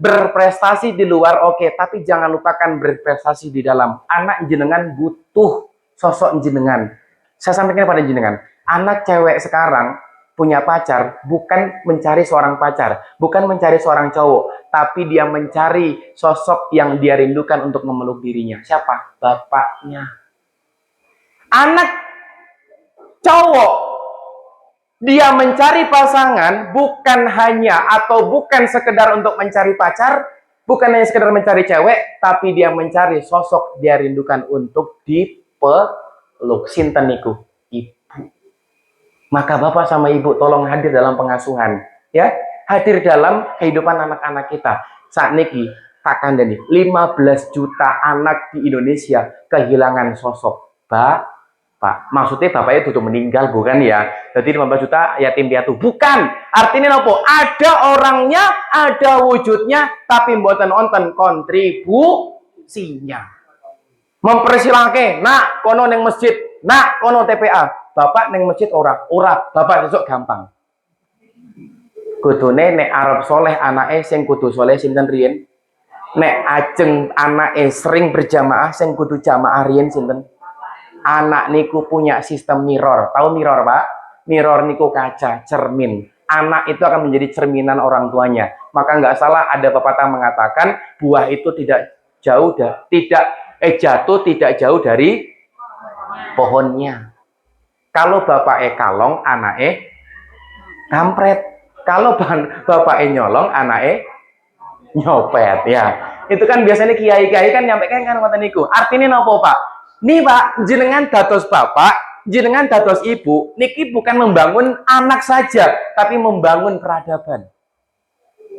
berprestasi di luar oke, tapi jangan lupakan berprestasi di dalam. Anak jenengan butuh sosok jenengan. Saya sampaikan pada jenengan, anak cewek sekarang punya pacar bukan mencari seorang pacar, bukan mencari seorang cowok, tapi dia mencari sosok yang dia rindukan untuk memeluk dirinya. Siapa? Bapaknya. Anak cowok, dia mencari pasangan bukan hanya atau bukan sekedar untuk mencari pacar, bukan hanya sekedar mencari cewek, tapi dia mencari sosok dia rindukan untuk dipeluk. Sinten niku? Ibu. Maka bapak sama ibu tolong hadir dalam pengasuhan, ya, hadir dalam kehidupan anak-anak kita. Saat niki tak kandani 15 juta anak di Indonesia kehilangan sosok bapak. Maksudnya bapaknya tuh meninggal bukan ya? Jadi 15 juta yatim piatu bukan. Artinya apa? Ada orangnya, ada wujudnya, tapi mboten wonten kontribusinya. Mempersilahkan, nak kono neng masjid, nak kono TPA. Bapak neng masjid ora, bapak besok gampang. Kudune nek arep soleh anake sing kudu soleh sinten riyen? Nek ajeng anake sering berjamaah sing kudu jamaah riyen sinten? Anak niku punya sistem mirror. Tahu mirror, Pak? Mirror niku kaca, cermin. Anak itu akan menjadi cerminan orang tuanya. Maka nggak salah ada pepatah mengatakan buah itu jatuh tidak jauh dari pohonnya. Kalau bapak kalong, anake kampret. Kalau bapak nyolong, anake nyopet. Ya, itu kan biasanya kiai-kiai kan nyampaikan kan ngoten niku. Artinya nopo Pak? Nih Pak, jenengan dados bapak, jenengan dados ibu, niki bukan membangun anak saja, tapi membangun peradaban,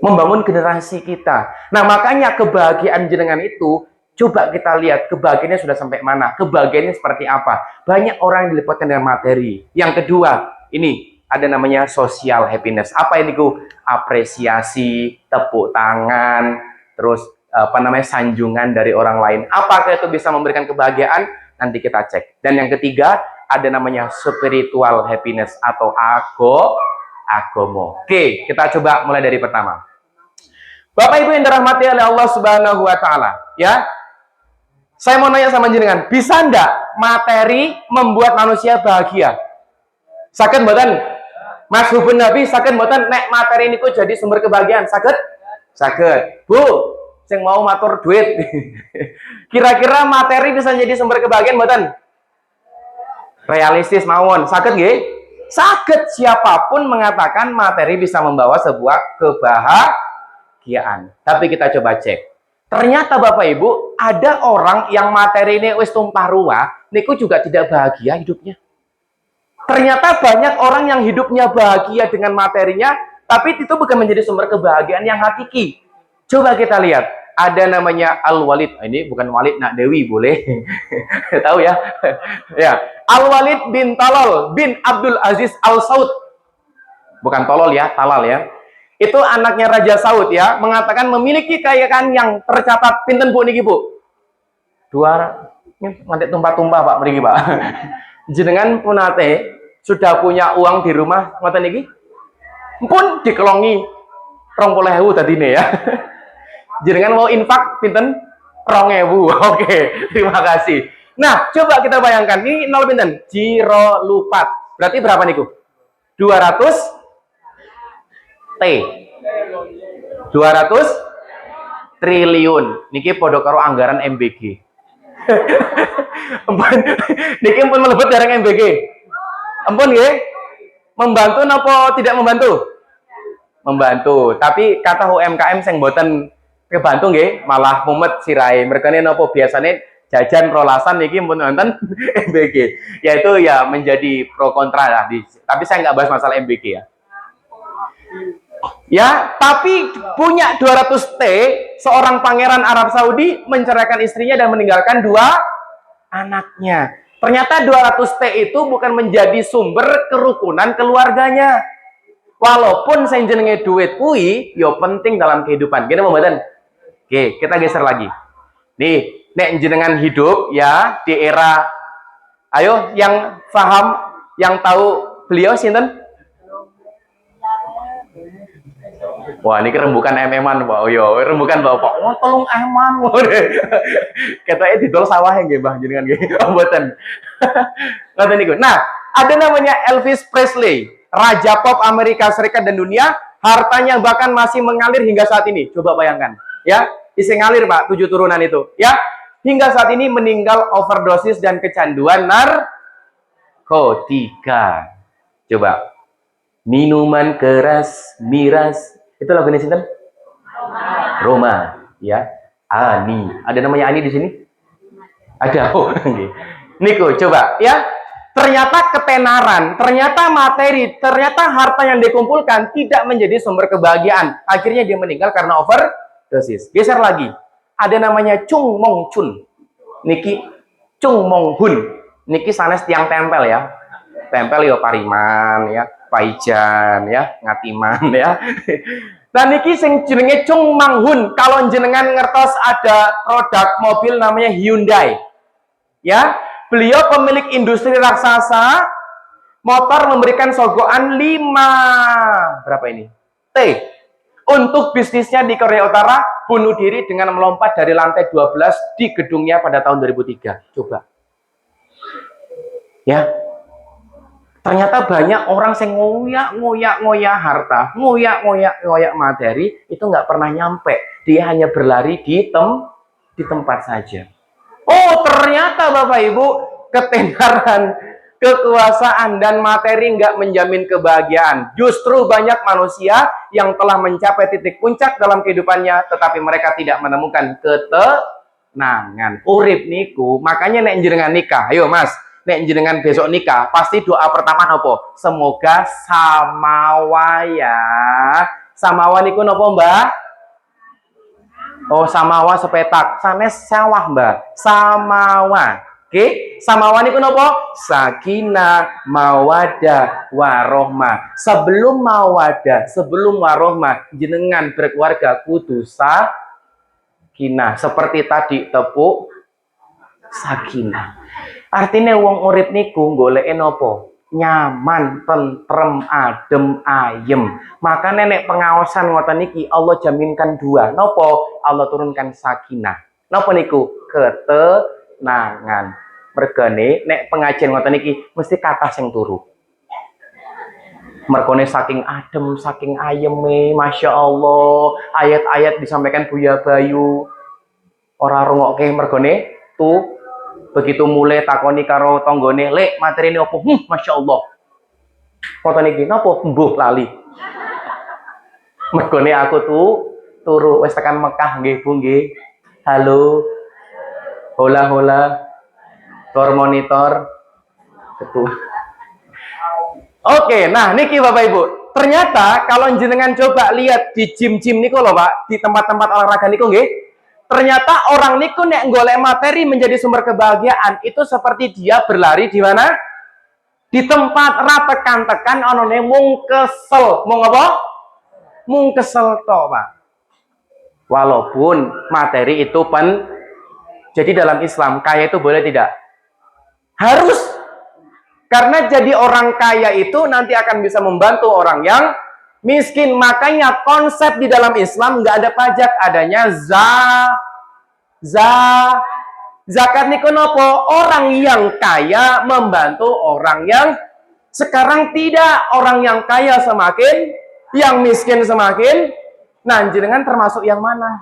membangun generasi kita. Nah makanya kebahagiaan jenengan itu, coba kita lihat kebahagiaannya sudah sampai mana, kebahagiaannya seperti apa. Banyak orang dilipatkan dengan materi. Yang kedua, ini ada namanya social happiness. Apa ini ku? Apresiasi, tepuk tangan, terus sanjungan dari orang lain. Apakah itu bisa memberikan kebahagiaan? Nanti kita cek. Dan yang ketiga, ada namanya spiritual happiness atau agomo. Oke, kita coba mulai dari pertama. Bapak Ibu yang dirahmati oleh Allah Subhanahu wa taala, ya. Saya mau nanya sama jenengan, bisa enggak materi membuat manusia bahagia? Saged mboten? Mas hubun Nabi saged mboten nek materi niku jadi sumber kebahagiaan? Saged? Saged. Bu, sing mau matur duit. Kira-kira materi bisa jadi sumber kebahagiaan mboten? Realistis mawon. Saged nggih? Saged. Siapapun mengatakan materi bisa membawa sebuah kebahagiaan. Tapi kita coba cek. Ternyata Bapak Ibu, ada orang yang materi ini wis tumpah ruah, niku juga tidak bahagia hidupnya. Ternyata banyak orang yang hidupnya bahagia dengan materinya, tapi itu bukan menjadi sumber kebahagiaan yang hakiki. Coba kita lihat, ada namanya Al-Walid. Ini bukan Walid Nak Dewi, boleh? Tahu ya? Ya, Al-Walid bin Talal bin Abdul Aziz Al-Saud. Bukan tolol ya, talal ya. Itu anaknya Raja Saud ya, mengatakan memiliki kekayaan yang tercatat. Pinten Bu niki Bu? Nanti tumpah-tumpah Pak mriki Pak. Jenengan punate sudah punya uang di rumah ngoten niki? Pun dikelongi 20.000 tadine ya. Jenengan mau infak pinten? 2.000. Oke, terima kasih. Nah, coba kita bayangkan ini 0 pinten? Jiro lupat. Berarti berapa niku? 200 T. 200 triliun. Niki podo karo anggaran MBG. Niki pun melebet dari MBG. Ampun nggih. Membantu napa tidak membantu? Membantu. Tapi kata UMKM sing mboten kebantu nggih, malah mumet sirahe. Mergane napa biasane jajan rolasan niki pun wonten MBG. Yaitu ya menjadi pro kontra lah. Tapi saya nggak bahas masalah MBG ya. Ya, tapi punya 200 T, seorang pangeran Arab Saudi menceraikan istrinya dan meninggalkan 2 anaknya. Ternyata 200 T itu bukan menjadi sumber kerukunan keluarganya. Walaupun saya jenenge duit kui, yo penting dalam kehidupan. Gini mboten? Oke, kita geser lagi. Nih, nek jenengan hidup ya di era, ayo yang paham, yang tahu beliau sinten? Wah, ini rembukan MM-an, Pak. Oh, yo, rembukan Bapak. Oh, tolong eman. Katanya didol sawah yang nggih, Bang, jenengan nggih. Mboten. Ngoten niku. Nah, ada namanya Elvis Presley, raja pop Amerika Serikat dan dunia, hartanya bahkan masih mengalir hingga saat ini. Coba bayangkan, ya. Isi ngalir, Pak, 7 turunan itu, ya. Hingga saat ini meninggal overdosis dan kecanduan narkotika. Coba. Minuman keras, miras. Itu lagunya sinten? Roma, ya. Ani. Ada namanya Ani di sini? Ada. Oh, Niko, coba, ya. Ternyata ketenaran, ternyata materi, ternyata harta yang dikumpulkan tidak menjadi sumber kebahagiaan. Akhirnya dia meninggal karena overdosis. Geser lagi. Ada namanya Chung Mong Chun. Niki Chung Mong Hun. Niki sanes tiang tempel ya. Tempel yo Pariman ya. Paijan ya, Ngatiman ya. Nah niki sing jenenge Chung Mang Hun. Kalau jenengan ngertos ada produk mobil namanya Hyundai. Ya, beliau pemilik industri raksasa motor memberikan sogokan 5 berapa ini? T. Untuk bisnisnya di Korea Utara, bunuh diri dengan melompat dari lantai 12 di gedungnya pada tahun 2003. Coba. Ya. Ternyata banyak orang yang ngoyak harta, ngoyak materi, itu nggak pernah nyampe. Dia hanya berlari di tempat saja. Oh, ternyata Bapak Ibu, ketenaran, kekuasaan, dan materi nggak menjamin kebahagiaan. Justru banyak manusia yang telah mencapai titik puncak dalam kehidupannya, tetapi mereka tidak menemukan ketenangan. Urip niku, makanya nek jenengan nikah, ayo Mas. Nek jenengan besok nikah, pasti doa pertama nopo? Semoga samawa ya. Samawa niku nopo, Mbak? Oh, samawa sepetak. Sanes sawah, Mbak. Samawa. Oke, samawa niku nopo? Sakinah, mawadah, warohmah. Sebelum mawadah, sebelum warohmah, jenengan berkeluarga kudu sakinah. Seperti tadi tepuk sakinah. Artinya wong urip niku goleke napa? Nyaman, tentrem, adem, ayem. Maka nenek pengawasan ngoten niki Allah jaminkan 2. Napa? Allah turunkan sakinah. Napa niku? Ketenangan. Mergane nek pengajian ngoten niki mesti kathah sing turu. Mergone saking adem, saking ayeme, Masya Allah. Ayat-ayat disampaikan Buya Bayu. Ora rungokke mergone tuh. Begitu mulai takoni karo tonggone, lek materi ini opo? Masya Allah. Kota niki napa mbuh lali. Mergone aku tuh turu wis tekan Mekah nggih Bu nggih. Halo. Hola. Tor monitor. Betul. Oke, nah niki Bapak Ibu. Ternyata kalau jenengan coba lihat di gym-gym niku lho Pak, di tempat-tempat olahraga niku nggih. Ternyata orang niku nek golek materi menjadi sumber kebahagiaan itu seperti dia berlari di mana? Di tempat tekan-tekan onone mung kesel. Mung apa? Mung kesel to, Pak. Walaupun materi itu jadi dalam Islam kaya itu boleh tidak? Harus. Karena jadi orang kaya itu nanti akan bisa membantu orang yang miskin. Makanya konsep di dalam Islam nggak ada pajak, adanya zakat niku nopo? Orang yang kaya membantu orang yang sekarang tidak. Orang yang kaya semakin, yang miskin semakin. Nah, jenengan termasuk yang mana?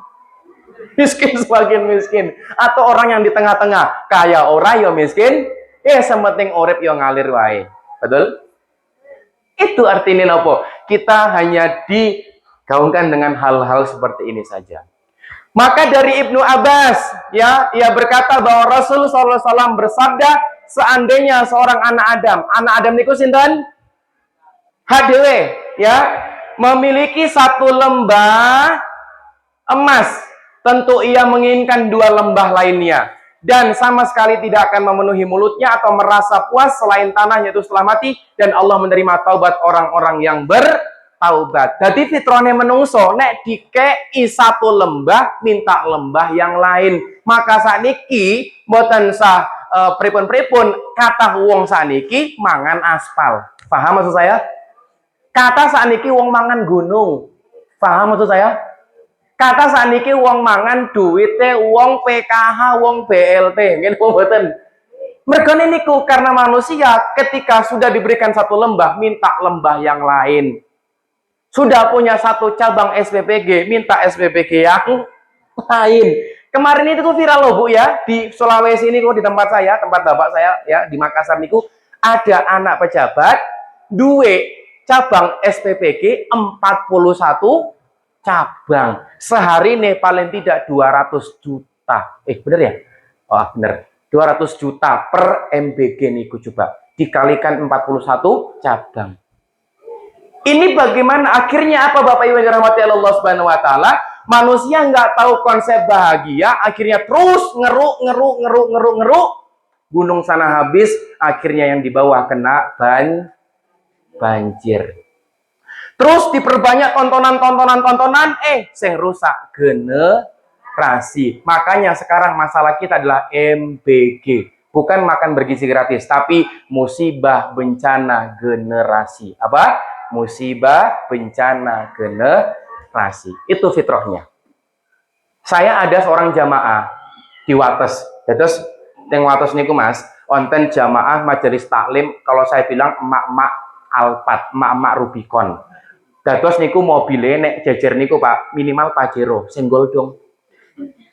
Miskin semakin miskin, atau orang yang di tengah-tengah, kaya ora yo miskin, sementing urip yo ngalir wae. Betul? Itu artinya nopo? Kita hanya digaungkan dengan hal-hal seperti ini saja. Maka dari Ibnu Abbas, ya, ia berkata bahwa Rasul SAW bersabda, seandainya seorang anak Adam niku sinten? HDW, ya, memiliki satu lembah emas, tentu ia menginginkan 2 lembah lainnya, dan sama sekali tidak akan memenuhi mulutnya atau merasa puas selain tanahnya itu setelah mati, dan Allah menerima taubat orang-orang yang bertaubat. Jadi fitrone menungso nek dikei 1 lembah minta lembah yang lain. Maka sakniki mboten sah pripun-pripun kata wong sakniki mangan aspal. Paham maksud saya? Kata sakniki wong mangan gunung. Paham maksud saya? Kata sakniki wong mangan duwite wong PKH, wong BLT, ngene mboten. Mergane niku karena manusia ketika sudah diberikan 1 lembah minta lembah yang lain. Sudah punya 1 cabang SPPG, minta SPPG yang lain. Kemarin itu viral loh Bu ya, di Sulawesi ini di tempat saya, tempat bapak saya ya, di Makassar niku ada anak pejabat duwe cabang SPPG 41 cabang. Sehari nih paling tidak 200 juta. Bener ya? Oh, bener. 200 juta per MBG niku coba. Dikalikan 41 cabang. Ini bagaimana akhirnya apa Bapak Ibu yang dirahmati Allah Subhanahu wa taala? Manusia nggak tahu konsep bahagia, akhirnya terus ngeruk. Gunung sana habis, akhirnya yang di bawah kena banjir. Terus diperbanyak tontonan, sing rusak generasi. Makanya sekarang masalah kita adalah MBG. Bukan makan bergizi gratis, tapi musibah bencana generasi. Apa? Musibah bencana generasi. Itu fitrahnya. Saya ada seorang jamaah di Wates. Terus yang Wates niku Mas, onten jamaah majelis taklim, kalau saya bilang emak-emak Alphard, emak-emak Rubicon. Dados niku mobile nek jejer niku Pak, minimal Pajero, senggol dong.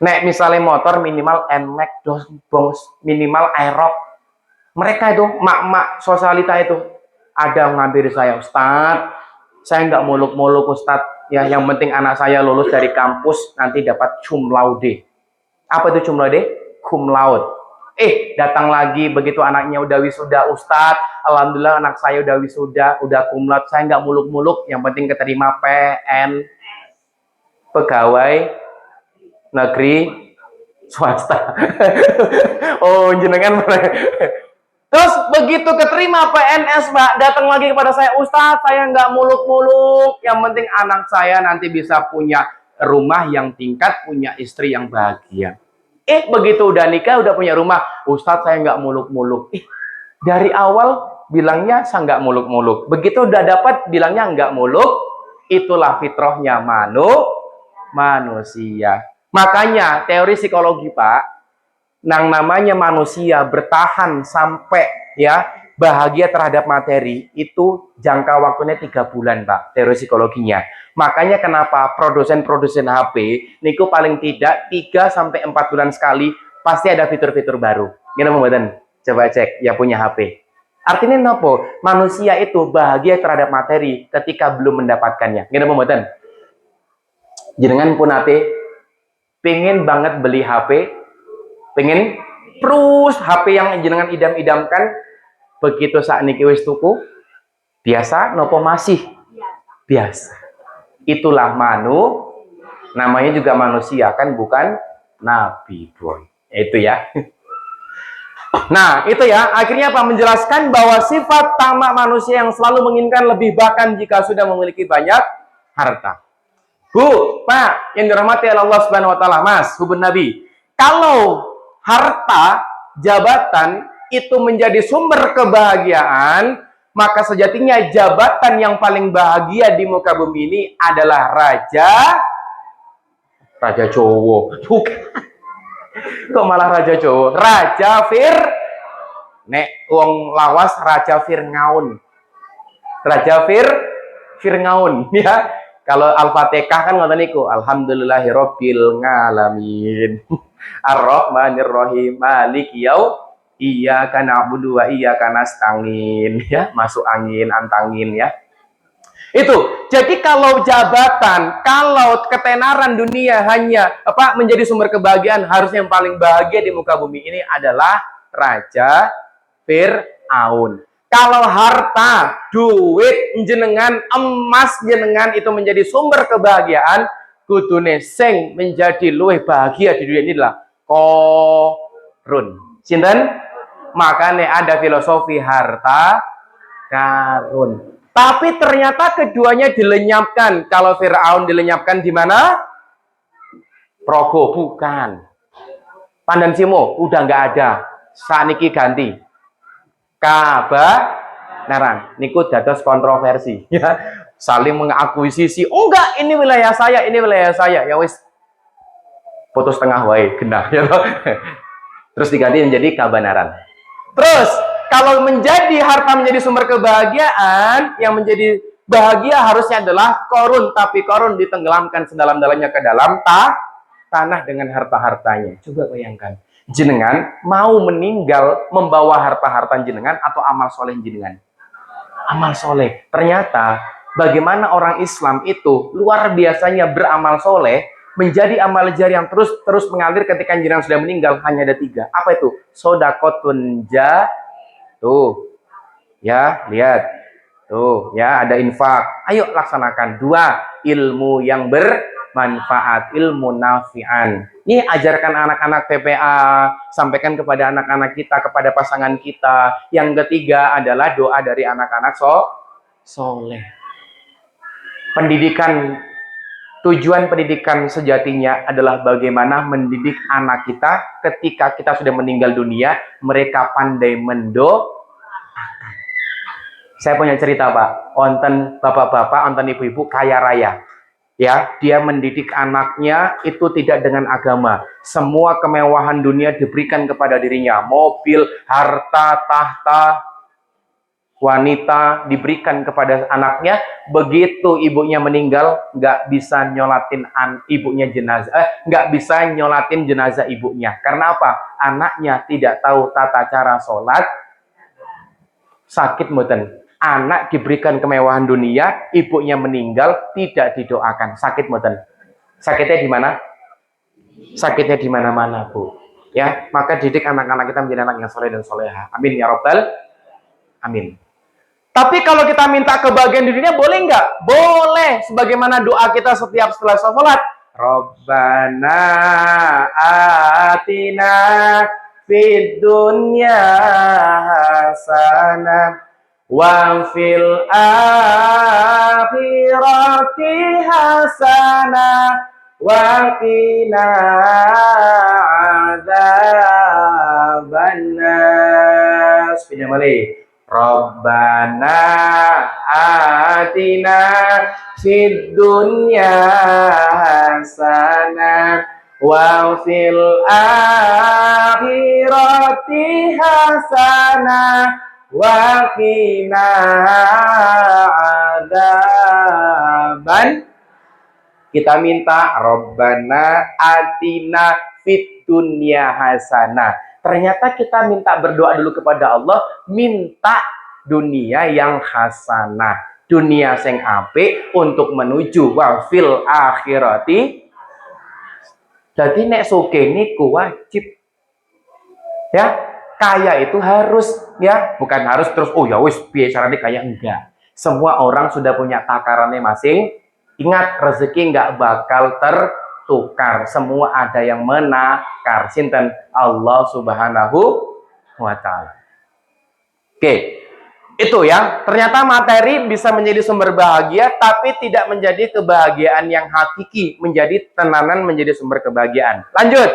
Nek misalnya motor minimal NMAX dong, minimal Aerox. Mereka itu mak-mak sosialita itu ada ngambil saya, Ustadz, saya nggak muluk-muluk Ustadz, ya yang penting anak saya lulus dari kampus nanti dapat cum laude. Apa itu cum laude? Cum laude. Datang lagi begitu anaknya udah wisuda, Ustadz, alhamdulillah anak saya udah wisuda, udah cum laude, saya nggak muluk-muluk, yang penting keterima PN, pegawai negeri swasta. Oh jenengan. Terus begitu keterima PNS Pak, datang lagi kepada saya, Ustadz saya nggak muluk-muluk, yang penting anak saya nanti bisa punya rumah yang tingkat, punya istri yang bahagia. Begitu udah nikah, udah punya rumah, Ustadz saya nggak muluk-muluk. Dari awal bilangnya saya nggak muluk-muluk, begitu udah dapat bilangnya nggak muluk. Itulah fitrahnya manusia. Makanya teori psikologi Pak, yang namanya manusia bertahan sampai ya bahagia terhadap materi itu jangka waktunya 3 bulan Pak, teori psikologinya. Makanya kenapa produsen HP niku paling tidak 3-4 bulan sekali pasti ada fitur-fitur baru. Gimana mboten? Coba cek ya punya HP. Artinya nopo? Manusia itu bahagia terhadap materi ketika belum mendapatkannya. Gimana mboten? Jenengan pun ate pengen banget beli HP, pengen terus HP yang jenengan idam-idamkan, begitu saat niki wis tuku biasa nopo masih biasa. Itulah namanya juga manusia kan, bukan nabi boy. Itu ya. Nah itu ya, akhirnya apa? Menjelaskan bahwa sifat tamak manusia yang selalu menginginkan lebih, bahkan jika sudah memiliki banyak harta. Bu, Pak, yang dirahmati Allah Subhanahu wa taala, Mas, hubun Nabi. Kalau harta, jabatan itu menjadi sumber kebahagiaan, Maka sejatinya jabatan yang paling bahagia di muka bumi ini adalah Raja Jowo. Kok malah Raja Jowo? Nek wong lawas Raja Fir'aun. Fir'aun ya. Kalau Al-Fatihah kan ngoten niku, alhamdulillahirabbil alamin. Ar-Rahmanir-Rahim, Maliki iyyaka na'budu wa iyyaka nasta'in ya, masuk angin, antangin ya. Itu. Jadi kalau jabatan, kalau ketenaran dunia hanya menjadi sumber kebahagiaan, harusnya yang paling bahagia di muka bumi ini adalah Raja Fir'aun. Kalau harta, duit jenengan, emas jenengan itu menjadi sumber kebahagiaan, kudune sing menjadi luwih bahagia di dunia ini adalah Korun. Sinten? Makanya ada filosofi harta karun. Tapi ternyata keduanya dilenyapkan. Kalau Fir'aun dilenyapkan di mana? Progo, bukan. Pandan Simo udah nggak ada. Saniki ganti. Kabanaran. Niku dados kontroversi. Ya. Saling mengakuisisi. Oh enggak, ini wilayah saya, ini wilayah saya. Ya wis. Putus tengah wae, genah. Ya. Terus diganti menjadi Kabanaran. Terus kalau menjadi harta menjadi sumber kebahagiaan, yang menjadi bahagia harusnya adalah Korun, tapi Korun ditenggelamkan sedalam-dalamnya ke dalam tanah dengan harta-hartanya. Coba bayangkan, jenengan mau meninggal membawa harta-harta jenengan atau amal soleh jenengan? Amal soleh. Ternyata bagaimana orang Islam itu luar biasanya beramal soleh, menjadi amal jari yang terus mengalir ketika jenengan sudah meninggal. Hanya ada 3. Apa itu? Sodakotun tuh ya, lihat tuh ya, ada infak, ayo laksanakan. 2, ilmu yang bermanfaat, ilmu nafi'an. Ini ajarkan anak-anak TPA, sampaikan kepada anak-anak kita, kepada pasangan kita. Yang 3 adalah doa dari anak-anak soleh. Pendidikan, tujuan pendidikan sejatinya adalah bagaimana mendidik anak kita ketika kita sudah meninggal dunia, mereka pandai Saya punya cerita, Pak. Onten bapak-bapak, onten ibu-ibu kaya raya. Ya, dia mendidik anaknya itu tidak dengan agama. Semua kemewahan dunia diberikan kepada dirinya. Mobil, harta, tahta, wanita diberikan kepada anaknya. Begitu ibunya meninggal, nggak bisa nyolatin ibunya jenazah, nggak bisa nyolatin jenazah ibunya. Karena apa? Anaknya tidak tahu tata cara sholat. Sakit mboten. Anak diberikan kemewahan dunia, ibunya meninggal, tidak didoakan. Sakit mboten? Sakitnya di mana? Sakitnya di mana-mana, Bu. Ya, maka didik anak-anak kita menjadi anak yang soleh dan soleha. Amin ya robbal amin. Tapi kalau kita minta kebahagiaan di dunia, boleh nggak? Boleh. Sebagaimana doa kita setiap setelah sholat. Rabbana atina fid dunya hasanah wa fil akhirati hasanah wa qina adzabannar. Pindah balik. Rabbana atina fid dunya hasanah wa fil akhirati hasanah wa qina adzaban. Kita minta Rabbana atina fid dunya hasanah. Ternyata kita minta berdoa dulu kepada Allah, minta dunia yang hasanah, dunia sing apik untuk menuju wa fil akhirati. Jadi nek sugih niku wajib. Ya, kaya itu harus ya, bukan harus terus oh ya wis piye carane kaya, enggak. Semua orang sudah punya takarannya masing. Ingat, rezeki nggak bakal tertukar. Semua ada yang menakar. Sinten? Allah Subhanahu wa ta'ala. Oke. Itu ya. Ternyata materi bisa menjadi sumber bahagia, tapi tidak menjadi kebahagiaan yang hakiki. Menjadi tenanan menjadi sumber kebahagiaan. Lanjut.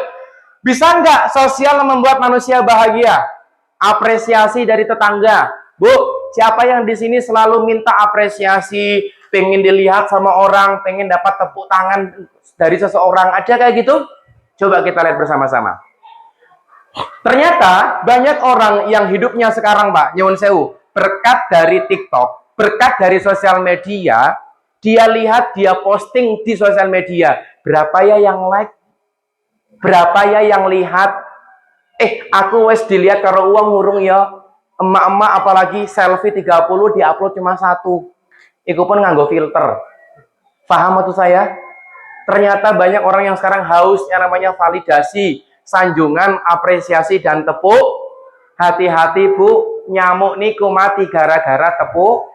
Bisa nggak sosial membuat manusia bahagia? Apresiasi dari tetangga. Bu, Siapa yang di sini selalu minta apresiasi, pengen dilihat sama orang, pengen dapat tepuk tangan dari seseorang? Ada kayak gitu? Coba kita lihat bersama-sama. Ternyata banyak orang yang hidupnya sekarang, Pak, nyuwun sewu, berkat dari TikTok, berkat dari sosial media, dia lihat, dia posting di sosial media, berapa ya yang like, berapa ya yang lihat, aku wes dilihat karo uang ngurung ya, emak-emak apalagi selfie 30 diupload cuma satu, itu pun nganggo filter. Paham maksud saya? Ternyata banyak orang yang sekarang haus yang namanya validasi, sanjungan, apresiasi, dan tepuk. Hati-hati Bu, nyamuk niku mati gara-gara tepuk.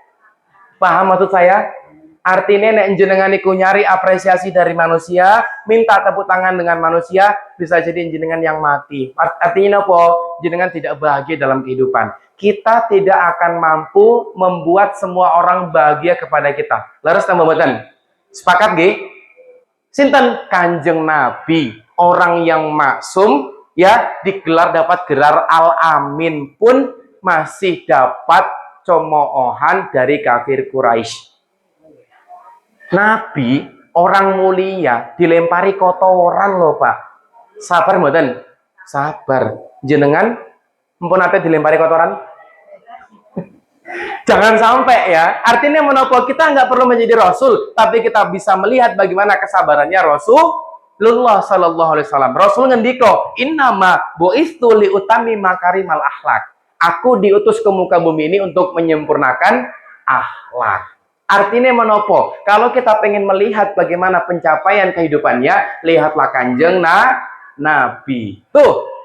Paham maksud saya? Artinya nek jenengan niku nyari apresiasi dari manusia, minta tepuk tangan dengan manusia, bisa jadi jenengan yang mati. Artinya apa? Jenengan tidak bahagia dalam kehidupan. Kita tidak akan mampu membuat semua orang bahagia kepada kita. Leres tambah mboten? Sepakat nggih? Sinten? Kanjeng Nabi, orang yang maksum, ya, digelar dapat gelar Al-Amin pun masih dapat comoohan dari kafir Quraisy. Nabi, orang mulia, dilempari kotoran loh Pak. Sabar mboten? Sabar. Jenengan mpun ate dilempari kotoran? Jangan sampai ya. Artinya menapa, kita nggak perlu menjadi rasul, tapi kita bisa melihat bagaimana kesabarannya Rasulullah Sallallahu Alaihi Wasallam. Rasul ngendiko, innama bu'istu liutami makarimal akhlak. Aku diutus ke muka bumi ini untuk menyempurnakan akhlak. Artinya menapa? Kalau kita pengen melihat bagaimana pencapaian kehidupannya, lihatlah kanjeng Nabi. Tuh.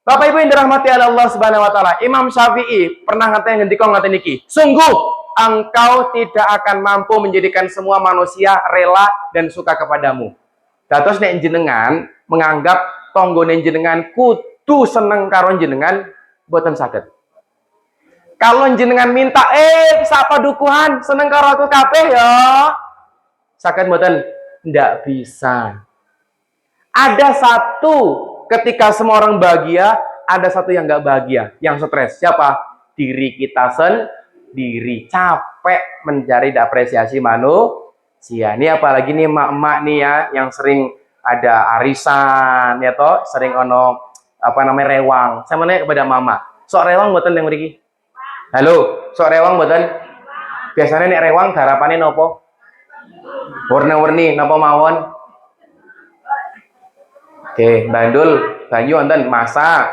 Bapak Ibu yang dirahmati Allah Subhanahu wa taala, Imam Syafi'i pernah ngatain ngendika ngaten iki, sungguh engkau tidak akan mampu menjadikan semua manusia rela dan suka kepadamu. Dados nek jenengan menganggap tonggone jenengan kudu seneng karo jenengan, boten saged. Kalau jenengan minta, sapa dukuhan seneng karo aku kabeh ya, saged boten? Ndak bisa. Ada satu, ketika semua orang bahagia, ada satu yang nggak bahagia, yang stres. Siapa? Diri kita sendiri. Capek mencari apresiasi manusia. Ini apalagi nih emak-emak nih ya, yang sering ada arisan, ya toh, sering ono apa namanya rewang. Saya mau nanya kepada mama, sok rewang mboten yang mriki? Halo, sok rewang mboten? Biasanya nek rewang garapannya nopo? Warna-warni nopo mawon? Oke, bandul, banyu wonten masak.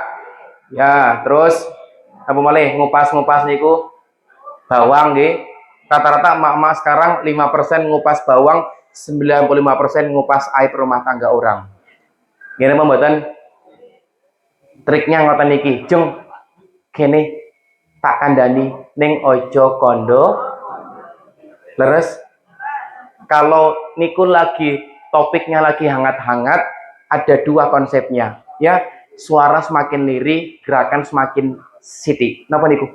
Ya, terus apa malih ngupas-ngupas niku bawang nggih. Rata-rata emak-emak sekarang 5% ngupas bawang, 95% ngupas air rumah tangga orang. Ngene apa mboten? Triknya ngoten niki, Jung. Kene tak kandhani ning ojo kondo. Leres. Kalau niku lagi topiknya lagi hangat-hangat, ada dua konsepnya, ya. Suara semakin lirih, gerakan semakin siti. Napa niku?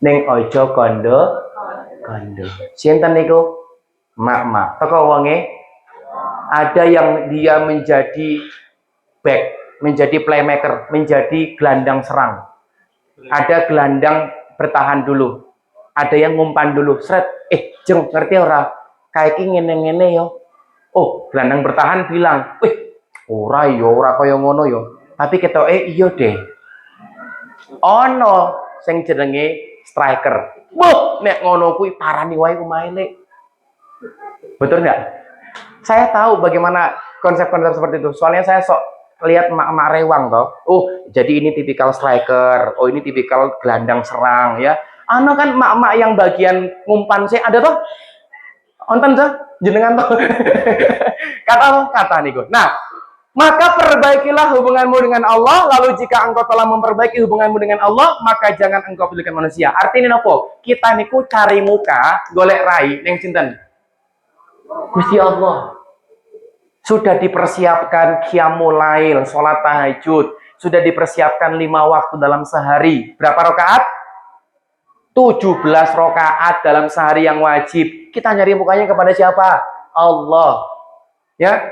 Neng ojo kondo. Sinten niku? Mak-mak. Teko wonge. Ada yang dia menjadi back, menjadi playmaker, menjadi gelandang serang. Ada gelandang bertahan dulu. Ada yang ngumpan dulu. Sret. Jeng, ngerti ora? Kayak ngene-ngene yo. Oh, gelandang bertahan bilang, ora kaya ngono yo. Tapi ketoke iya deh. Ono sing jenenge striker. Nek ngono kuwi parani wae kumahe. Betul enggak? Saya tahu bagaimana konsep-konsep seperti itu. Soalnya saya sok lihat emak-emak rewang toh. Oh, jadi ini tipikal striker. Oh, ini tipikal gelandang serang ya. Ano kan emak-emak yang bagian ngumpan sih ada toh? Onten tuh jenengan tuh kata niku. Nah, maka perbaikilah hubunganmu dengan Allah. Lalu jika engkau telah memperbaiki hubunganmu dengan Allah, maka jangan engkau pedulikan manusia. Artinya nopo? Kita niku cari muka, golek rai neng sinten? Gusti Allah. Sudah dipersiapkan qiyamul lail, sholat tahajud, sudah dipersiapkan 5 waktu dalam sehari. Berapa rakaat? 17 rakaat dalam sehari yang wajib. Kita nyari mukanya kepada siapa? Allah. Ya.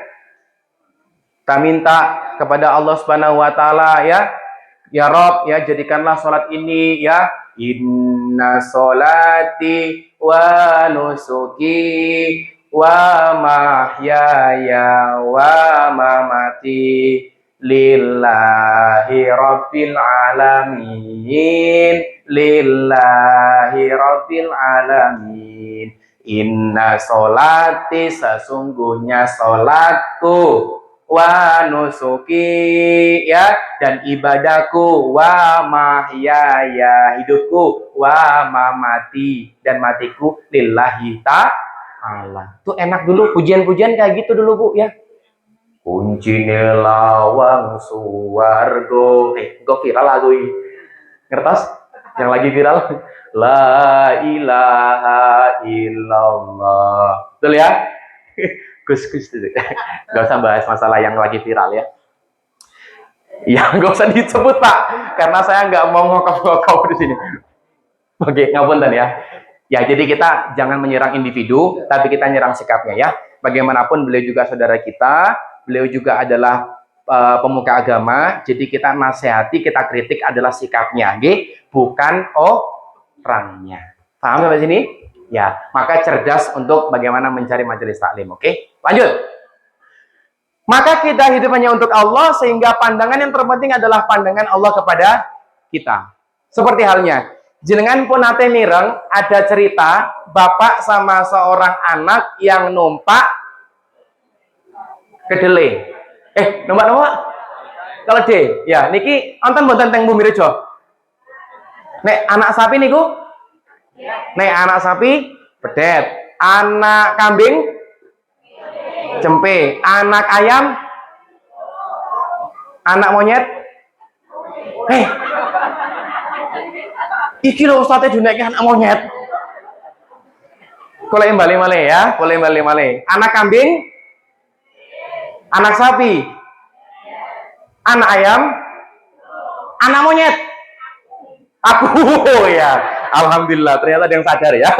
Kita minta kepada Allah Subhanahu wa taala ya. Ya Rob, ya jadikanlah sholat ini ya. Inna sholati wa nusuki wa mahyaya wa mamati lillahi rabbil alamin. Lillahi rabbil alamin. Inna sholati sesungguhnya sholatku wa nusuki ya dan ibadahku wa mahyaya hidupku wa mamati dan matiku lillahi ta'ala. Tuh enak dulu pujian-pujian kayak gitu dulu Bu ya. Kunci lawang suwargo kok viral lagu ini ngertos yang lagi viral la ilaha illallah betul ya. Gus gak usah bahas masalah yang lagi viral ya. Ya gak usah disebut Pak, karena saya nggak mau ngokok-ngokok di sini. Oke, ngapunten ya. Ya jadi kita jangan menyerang individu, tapi kita nyerang sikapnya ya. Bagaimanapun beliau juga saudara kita, beliau juga adalah pemuka agama. Jadi kita nasihati, kita kritik adalah sikapnya, bukan orangnya. Paham sampai sini? Ya, maka cerdas untuk bagaimana mencari majelis taklim. Oke, lanjut. Maka kita hidup hanya untuk Allah, sehingga pandangan yang terpenting adalah pandangan Allah kepada kita. Seperti halnya, jenengan pun nate mireng, ada cerita bapak sama seorang anak yang numpak kedelai. Numpak keledai. Ya, niki onten mboten teng Bumi Rejo. Nek anak sapi niku? Nek anak sapi pedet, anak kambing cempe, anak ayam, anak monyet. Iki lho ustadz duneke anak monyet. Boleh balik malih ya, boleh balik malih. Anak kambing, anak sapi, anak ayam, anak monyet. Aku ya, alhamdulillah ternyata ada yang sadar ya.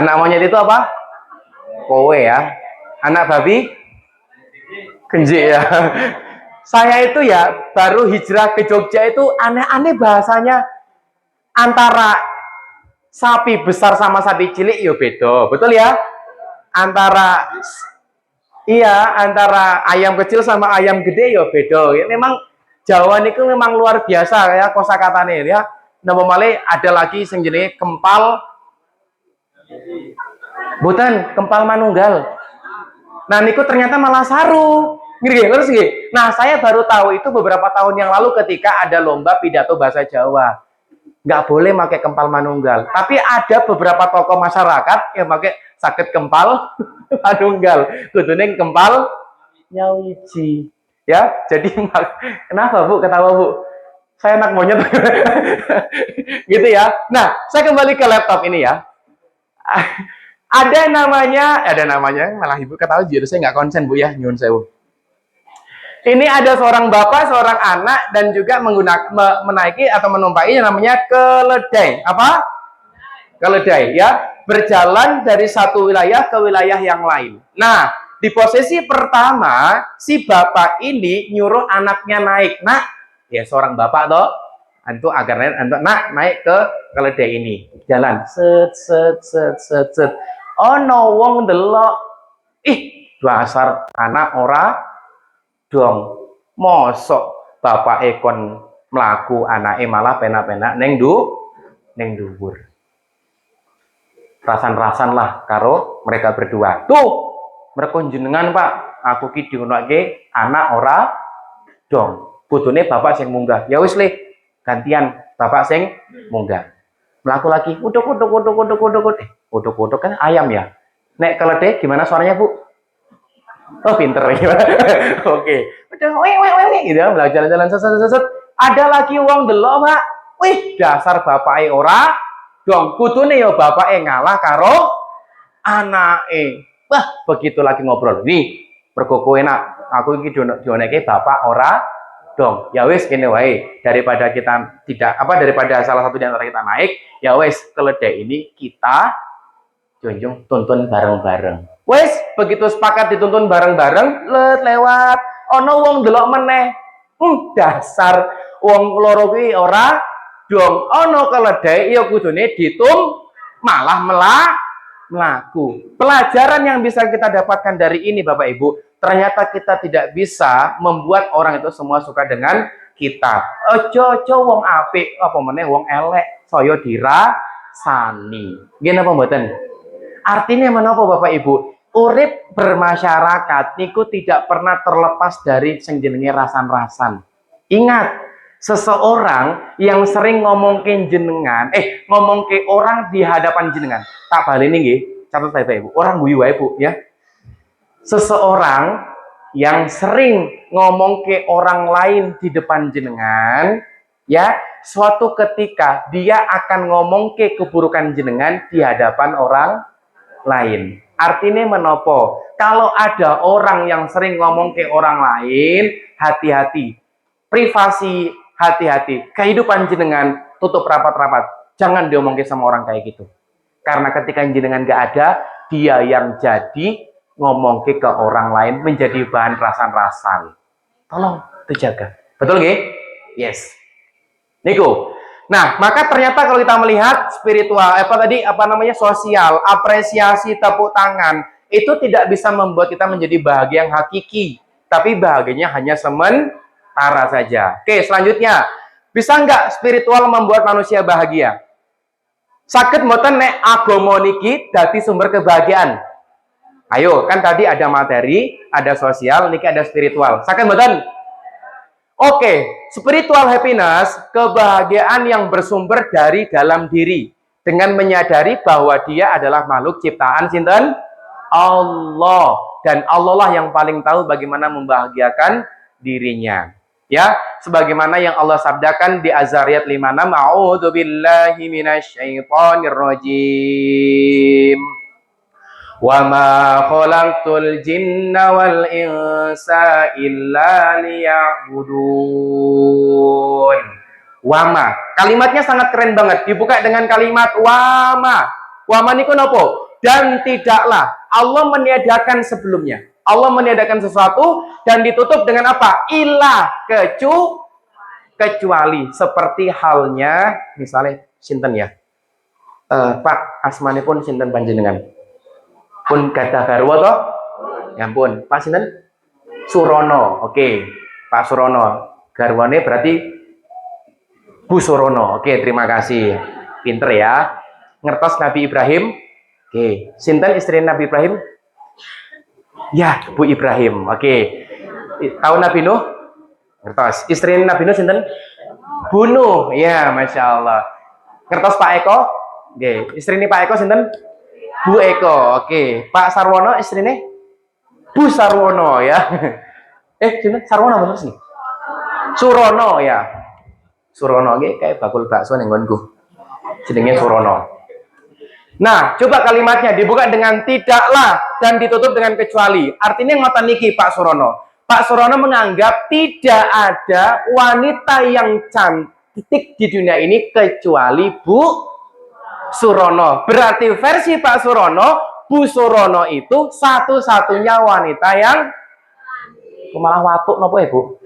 Anak monyet itu apa? Kowe ya. Anak babi? Kenjik ya. Saya itu ya baru hijrah ke Jogja itu aneh-aneh bahasanya. Antara sapi besar sama sapi cilik ya beda. Betul ya? Antara ayam kecil sama ayam gede ya beda. Ya, memang Jawa niku memang luar biasa ya kosakatane ya. Napa malih ada lagi sing jenenge kempal. Bukan, kempal manunggal. Nah, niku ternyata malah saru. Terus nah, saya baru tahu itu beberapa tahun yang lalu ketika ada lomba pidato bahasa Jawa. Nggak boleh pakai kempal manunggal. Tapi ada beberapa tokoh masyarakat yang pakai sakit kempal manunggal. Kudune kempal nyawiji. Ya, jadi kenapa Bu ketawa Bu? Saya anak monyet. Gitu ya. Nah, saya kembali ke laptop ini ya. Ada namanya malah Ibu ketahui jadi saya nggak konsen Bu ya, nyuwun sewu. Ini ada seorang bapak, seorang anak dan juga menaiki atau menumpaki yang namanya keledai. Apa? Keledai ya, berjalan dari satu wilayah ke wilayah yang lain. Nah, di posisi pertama si bapak ini nyuruh anaknya naik. Nak, ya seorang bapak toh, antu agar naik ke keledai ini. Jalan set. Ono wong delok. Dasar anak ora dong. Mosok bapak ekon melaku anake malah penak-penak neng dhuwur. Rasan-rasan lah karo mereka berdua. Tuh, mereka jenengan Pak, aku ki diunake anak ora dong. Kudune bapak sing munggah. Ya wis le, gantian bapak sing munggah. Melaku lagi, uduk. Uduk kan ayam ya. Nek keledai gimana suaranya Bu? Oh pinter gimana? Oke. Udah gitu jalan-jalan set. Ada lagi uang delok Pak. Wih dasar bapake ora dong. Kudune ya bapake ngalah karo anake. Wah begitu lagi ngobrol. Nih mergo kowe nak aku iki dioneke bapak ora dong. Ya wis kene wae daripada salah satu di antara kita naik, ya wis keledai ini kita junjung tuntun bareng-bareng. Wes begitu sepakat dituntun bareng-bareng lewat ono wong delok meneh Dasar wong loro kuwi ora dong ana keledai ya kudune malah melaku. Pelajaran yang bisa kita dapatkan dari ini Bapak Ibu, ternyata kita tidak bisa membuat orang itu semua suka dengan kita. Ojo wong apik apa meneh wong elek saya dirasani. Nggih napa mboten? Artinya menapa Bapak Ibu? Urip bermasyarakat niku tidak pernah terlepas dari sing jenenge rasan-rasan. Ingat, seseorang yang sering ngomong ke orang di hadapan jenengan. Tak baleni nggih, catat Bapak Ibu. Orang guyu wae Bu ya. Seseorang yang sering ngomong ke orang lain di depan jenengan, ya, suatu ketika dia akan ngomong ke keburukan jenengan di hadapan orang lain. Artinya menopo? Kalau ada orang yang sering ngomong ke orang lain, hati-hati. Privasi, hati-hati. Kehidupan jenengan, tutup rapat-rapat. Jangan diomongin sama orang kayak gitu. Karena ketika jenengan gak ada, dia yang jadi ngomong ke orang lain menjadi bahan rasan-rasan. Tolong dijaga. Betul nggih? Yes. Niku. Nah, maka ternyata kalau kita melihat spiritual, sosial, apresiasi, tepuk tangan, itu tidak bisa membuat kita menjadi bahagia yang hakiki. Tapi bahagianya hanya sementara saja. Oke, selanjutnya. Bisa nggak spiritual membuat manusia bahagia? Sakit mboten nek agama niki dadi sumber kebahagiaan. Ayo, kan tadi ada materi, ada sosial, niki ada spiritual. Sakit mboten? Oke, spiritual happiness, kebahagiaan yang bersumber dari dalam diri. Dengan menyadari bahwa dia adalah makhluk ciptaan sinten? Allah. Dan Allah lah yang paling tahu bagaimana membahagiakan dirinya. Ya, sebagaimana yang Allah sabdakan di Az-Zariyat 56, A'udzubillahi minasyaitonirrajim. Wa ma khalaqtul jinna wal insa illa liya'budun. Wama, kalimatnya sangat keren banget. Dibuka dengan kalimat wama. Wama niku nopo? Dan tidaklah. Allah meniadakan sebelumnya. Allah meniadakan sesuatu dan ditutup dengan apa? Ilah, kecuali. Seperti halnya misalnya sinten ya. Pak, asmanipun sinten panjenengan? Pun kata garwa toh? Ya ampun, Pak sinten? Surono. Oke, Pak Surono. Garwane berarti Bu Surono. Oke, terima kasih. Pinter ya. Ngertos Nabi Ibrahim. Oke, sinten istri Nabi Ibrahim? Ya, Bu Ibrahim. Oke. Tahu Nabi Nuh? Ngertos. Istri Nabi Nuh sinten? Bu Nuh. Ya, Masya Allah. Ngertos Pak Eko? Oke, istri ini Pak Eko sinten? Bu Eko. Oke. Pak Sarwono istrinya? Bu Sarwono ya. Sinten? Sarwono bener sih? Surono ya. Surono oke, kayak bakul bakso ning nggonku. Jenenge Surono. Nah, coba kalimatnya dibuka dengan tidaklah dan ditutup dengan kecuali. Artinya ngoten niki Pak Surono. Pak Surono menganggap tidak ada wanita yang cantik di dunia ini kecuali Bu Surono. Berarti versi Pak Surono, Bu Surono itu satu-satunya wanita yang malah watuk nopo ya Bu?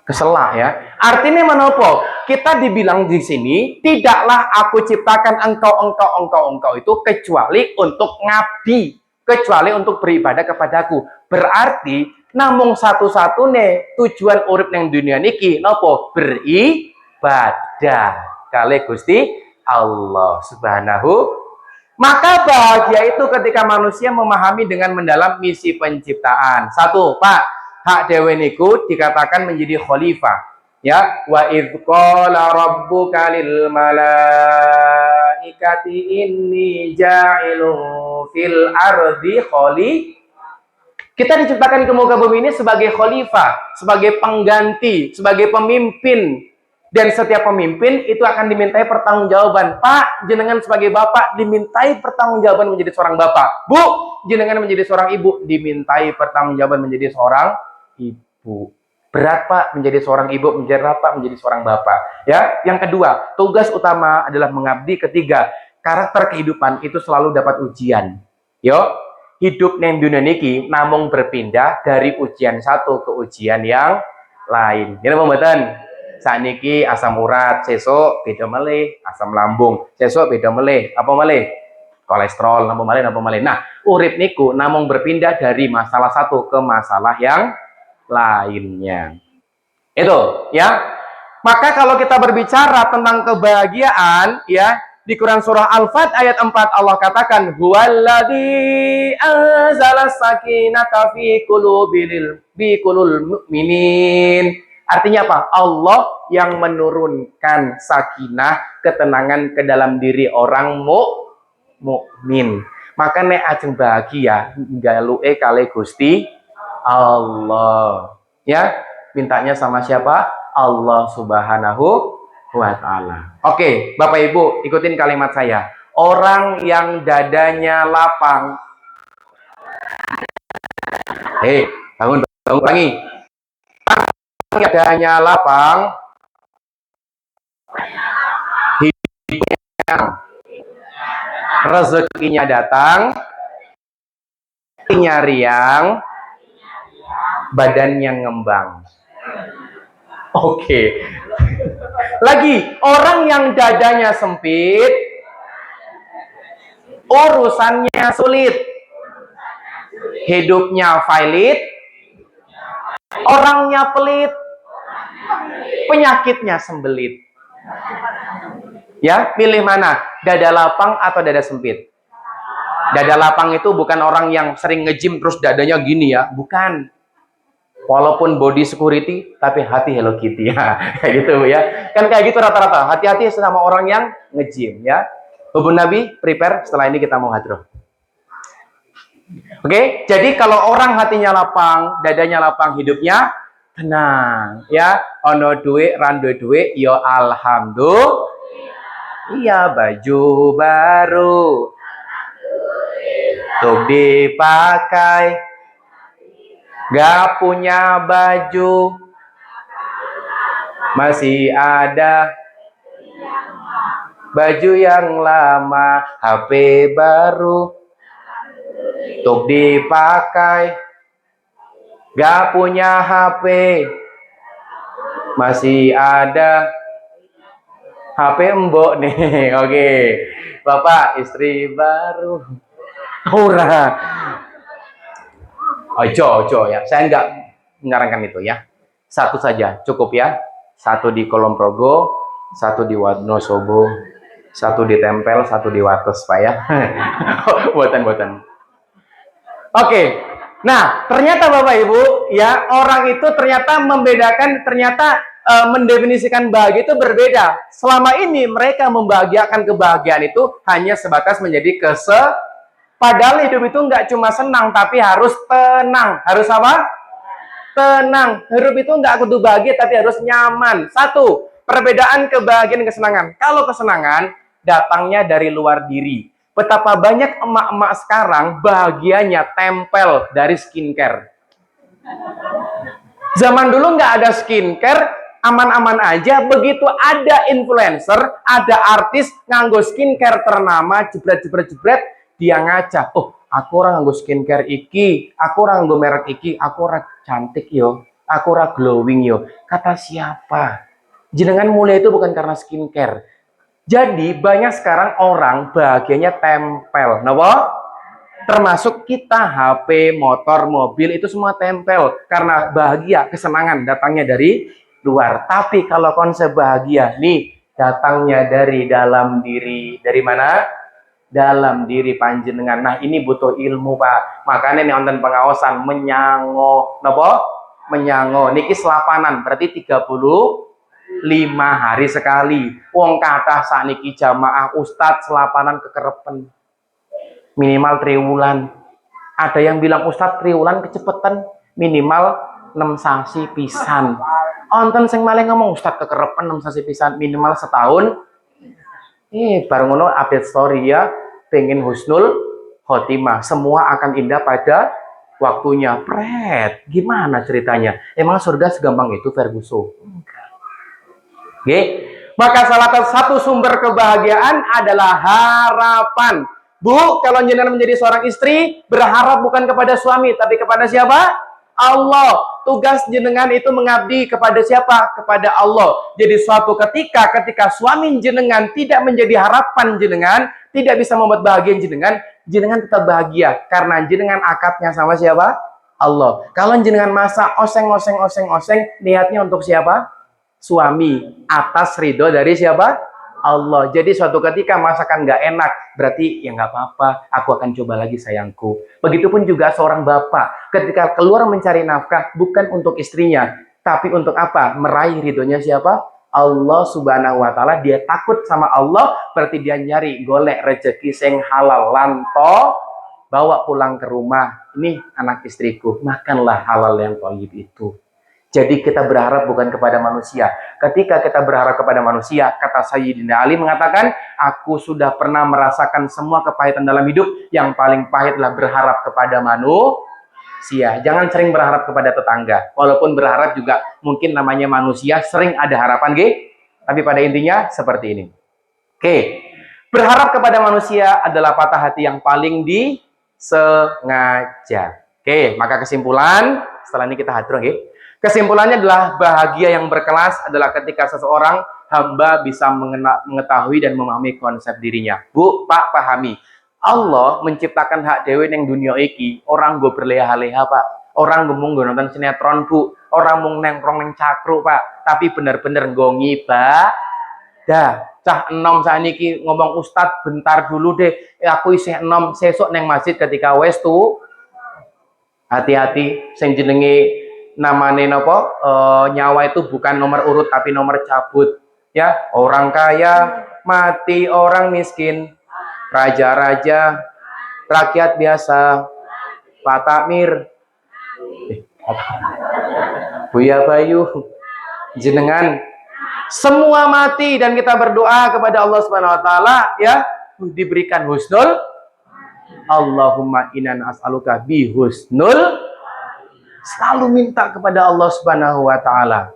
Keselak ya. Artinya menopo? Kita dibilang di sini, tidaklah aku ciptakan engkau itu kecuali untuk ngabdi, kecuali untuk beribadah kepadaku. Berarti namung satu-satunya tujuan urip neng dunia niki nopo? Beribadah kali Gusti Allah Subhanahu. Maka bahagia itu ketika manusia memahami dengan mendalam misi penciptaan. Satu, Pak, hak dewe niku dikatakan menjadi khalifah. Ya, wa idz qala rabbuka lil malaikati inni ja'ilun fil ardi Kita diciptakan ke muka bumi ini sebagai khalifah, sebagai pengganti, sebagai pemimpin. Dan setiap pemimpin itu akan dimintai pertanggungjawaban. Pak, jenengan sebagai bapak dimintai pertanggungjawaban menjadi seorang bapak. Bu, jenengan menjadi seorang ibu dimintai pertanggungjawaban menjadi seorang ibu. Berat Pak menjadi seorang ibu, menjadi bapak, menjadi seorang bapak. Ya, yang kedua, tugas utama adalah mengabdi. Ketiga, karakter kehidupan itu selalu dapat ujian. Yo, hidup neng dunia niki namung berpindah dari ujian satu ke ujian yang lain. Gini pembuatan sakniki asam urat, sesuk beda melih asam lambung, sesuk beda melih apa melih kolesterol, apa melih. Nah, urip niku namung berpindah dari masalah satu ke masalah yang lainnya. Itu ya. Maka kalau kita berbicara tentang kebahagiaan ya, di Quran surah Al-Fat ayat 4 Allah katakan huwallazi anzala sakinata fi qulubil mu'minin. Artinya apa? Allah yang menurunkan sakinah, ketenangan ke dalam diri orang mukmin. Maka nek ajeng bahagia galuke kali Gusti Allah. Ya, mintanya sama siapa? Allah Subhanahu wa Ta'ala. Oke, Bapak Ibu, ikutin kalimat saya. Orang yang dadanya lapang. Bangun pagi. Dadanya lapang, hidupnya, rezekinya datang, hatinya riang, badannya ngembang. Oke. Lagi, orang yang dadanya sempit, urusannya sulit, hidupnya valid, orangnya pelit, penyakitnya sembelit. Ya, pilih mana? Dada lapang atau dada sempit? Dada lapang itu bukan orang yang sering nge-gym terus dadanya gini ya, bukan. Walaupun body security, tapi hati Hello Kitty ya, kayak gitu ya. Kan kayak gitu rata-rata. Hati-hati sama orang yang nge-gym ya. Hubun Nabi, prepare. Setelah ini kita mau hadroh. Oke, jadi kalau orang hatinya lapang, dadanya lapang, hidupnya tenang ya. Ono duit, randu duit, yo alhamdulillah. Iya, baju baru untuk dipakai. Gak punya baju, masih ada baju yang lama, HP baru untuk dipakai. Gak punya HP, masih ada HP embok nih. Oke, Bapak istri baru. Ora. Ojo ya. Saya nggak menyarankan itu ya. Satu saja cukup ya. Satu di Kolom Progo, satu di Wonosobo, satu di Tempel, satu di Wates Pak ya. Buatan. Oke. Nah, ternyata Bapak Ibu ya, orang itu ternyata membedakan, mendefinisikan bahagia itu berbeda. Selama ini mereka membahagiakan kebahagiaan itu hanya sebatas menjadi padahal hidup itu nggak cuma senang, tapi harus tenang. Harus apa? Tenang. Hidup itu nggak kudu bahagia, tapi harus nyaman. Satu, perbedaan kebahagiaan dan kesenangan. Kalau kesenangan, datangnya dari luar diri. Betapa banyak emak-emak sekarang bahagianya tempel dari skincare. Zaman dulu nggak ada skincare, aman-aman aja. Begitu ada influencer, ada artis nganggo skincare ternama, jebret, dia ngaca, oh aku orang nganggo skincare iki, aku orang nganggo merek iki, aku orang cantik yo, aku orang glowing yo. Kata siapa? Jenengan mulia itu bukan karena skincare. Jadi banyak sekarang orang bahagianya tempel. Kenapa? Termasuk kita, HP, motor, mobil, itu semua tempel. Karena bahagia, kesenangan datangnya dari luar. Tapi kalau konsep bahagia nih, datangnya dari dalam diri. Dari mana? Dalam diri panjenengan. Nah, ini butuh ilmu, Pak. Makanya nih wonten pengawasan menyango. Napa? Menyango. Niki selapanan, berarti 35 hari sekali. Wong kathah sakniki jamaah ustadz selapanan kekerepen. Minimal triwulan. Ada yang bilang ustadz triwulan kecepetan, minimal 6 sasi pisan. Onten sing malah ngomong ustadz kekerepen 6 sasi pisan, minimal setahun. Baru ngono update story ya, pengen husnul khotimah, semua akan indah pada waktunya. Pret, gimana ceritanya? Emang surga segampang itu, Ferguson? Oke, maka salah satu sumber kebahagiaan adalah harapan. Bu, kalau jenengan menjadi seorang istri, berharap bukan kepada suami, tapi kepada siapa? Allah. Tugas jenengan itu mengabdi kepada siapa? Kepada Allah. Jadi suatu ketika suami jenengan tidak menjadi harapan jenengan, tidak bisa membuat bahagia jenengan, jenengan tetap bahagia karena jenengan akadnya sama siapa? Allah. Kalau jenengan masa oseng, niatnya untuk siapa? Suami. Atas ridho dari siapa? Allah. Jadi suatu ketika masakan nggak enak, berarti ya nggak apa-apa, aku akan coba lagi sayangku. Begitupun juga seorang bapak, ketika keluar mencari nafkah, bukan untuk istrinya, tapi untuk apa? Meraih ridhonya siapa? Allah subhanahu wa ta'ala. Dia takut sama Allah, berarti dia nyari golek rezeki sing halal lanto, bawa pulang ke rumah. Ini anak istriku, makanlah halal yang thayyib itu. Jadi kita berharap bukan kepada manusia. Ketika kita berharap kepada manusia, kata Sayyidina Ali mengatakan, aku sudah pernah merasakan semua kepahitan dalam hidup. Yang paling pahit adalah berharap kepada manusia. Jangan sering berharap kepada tetangga. Walaupun berharap juga mungkin namanya manusia, sering ada harapan, tapi pada intinya seperti ini. Oke, berharap kepada manusia adalah patah hati yang paling disengaja. Oke, maka kesimpulan, setelah ini kita hadroh, kesimpulannya adalah bahagia yang berkelas adalah ketika seseorang hamba bisa mengetahui dan memahami konsep dirinya. Bu, Pak, pahami. Allah menciptakan hak dewe yang dunia iki. Orang gue berleha-leha, Pak. Orang gemung gue nonton sinetron, Bu. Orang mung nengkrong neng cakru, Pak. Tapi bener-bener gue ngibadah. Cah enom saiki ngomong Ustadz bentar dulu deh. Aku isih enom sesok neng masjid ketika wes tuh. Hati-hati, sing jenenge namanya nyawa itu bukan nomor urut tapi nomor cabut, ya. Orang kaya mati, orang miskin, raja-raja, rakyat biasa, Pak Takmir, Buya Bayu, jenengan semua mati dan kita berdoa kepada Allah Subhanahu wa taala, ya, diberikan husnul. Allahumma inna nas'aluka bi husnul. Selalu minta kepada Allah Subhanahu wa taala.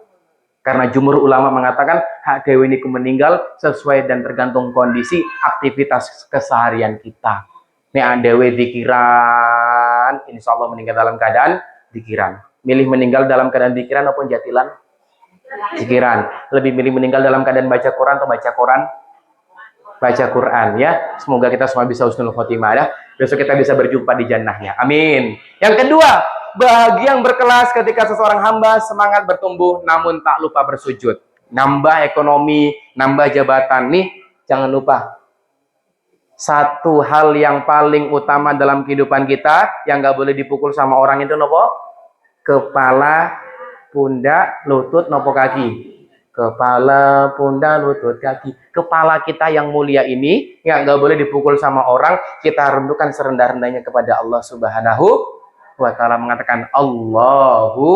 Karena jumhur ulama mengatakan hak dewe ini meninggal sesuai dan tergantung kondisi aktivitas keseharian kita. Nek dewe dikiran, insya Allah meninggal dalam keadaan dikiran. Milih meninggal dalam keadaan dikiran ataupun jatilan? Dikiran. Lebih milih meninggal dalam keadaan baca Quran atau baca Quran? Baca Quran, ya. Semoga kita semua bisa husnul khotimah, ya. Besok kita bisa berjumpa di jannahnya. Amin. Yang kedua, bahagia yang berkelas ketika seseorang hamba semangat bertumbuh namun tak lupa bersujud. Nambah ekonomi, nambah jabatan. Nih, jangan lupa. Satu hal yang paling utama dalam kehidupan kita yang gak boleh dipukul sama orang itu nopo? Kepala, pundak, lutut, nopo kaki. Kepala, pundak, lutut, kaki. Kepala kita yang mulia ini nggak boleh dipukul sama orang. Kita rendukan serendah-rendahnya kepada Allah Subhanahu wa ta'ala. Mengatakan Allahu,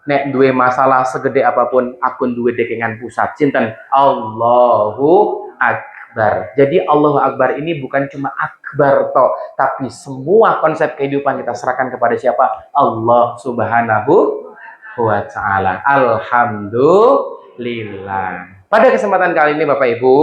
nek duwe masalah segede apapun akun duwe dekengan pusat. Cinten Allahu Akbar. Jadi Allahu Akbar ini bukan cuma akbar toh, tapi semua konsep kehidupan kita serahkan kepada siapa? Allah Subhanahu wa ta'ala. Alhamdulillah. Pada kesempatan kali ini Bapak Ibu,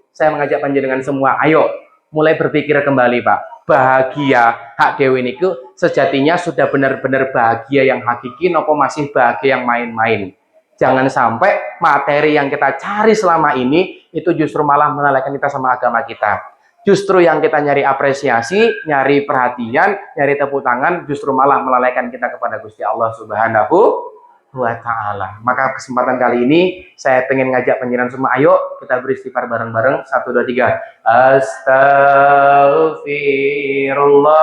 saya mengajak panjenengan semua, ayo mulai berpikir kembali, Pak. Bahagia hak dewe niku sejatinya sudah benar-benar bahagia yang hakiki nopo masih bahagia yang main-main. Jangan sampai materi yang kita cari selama ini itu justru malah melalaikan kita sama agama kita. Justru yang kita nyari apresiasi, nyari perhatian, nyari tepuk tangan, justru malah melalaikan kita kepada Gusti Allah Subhanahu wa ta'ala. Maka kesempatan kali ini saya pengen ngajak panjenengan semua, ayo kita beristighfar bareng-bareng. 1, 2, 3. Astaghfirullah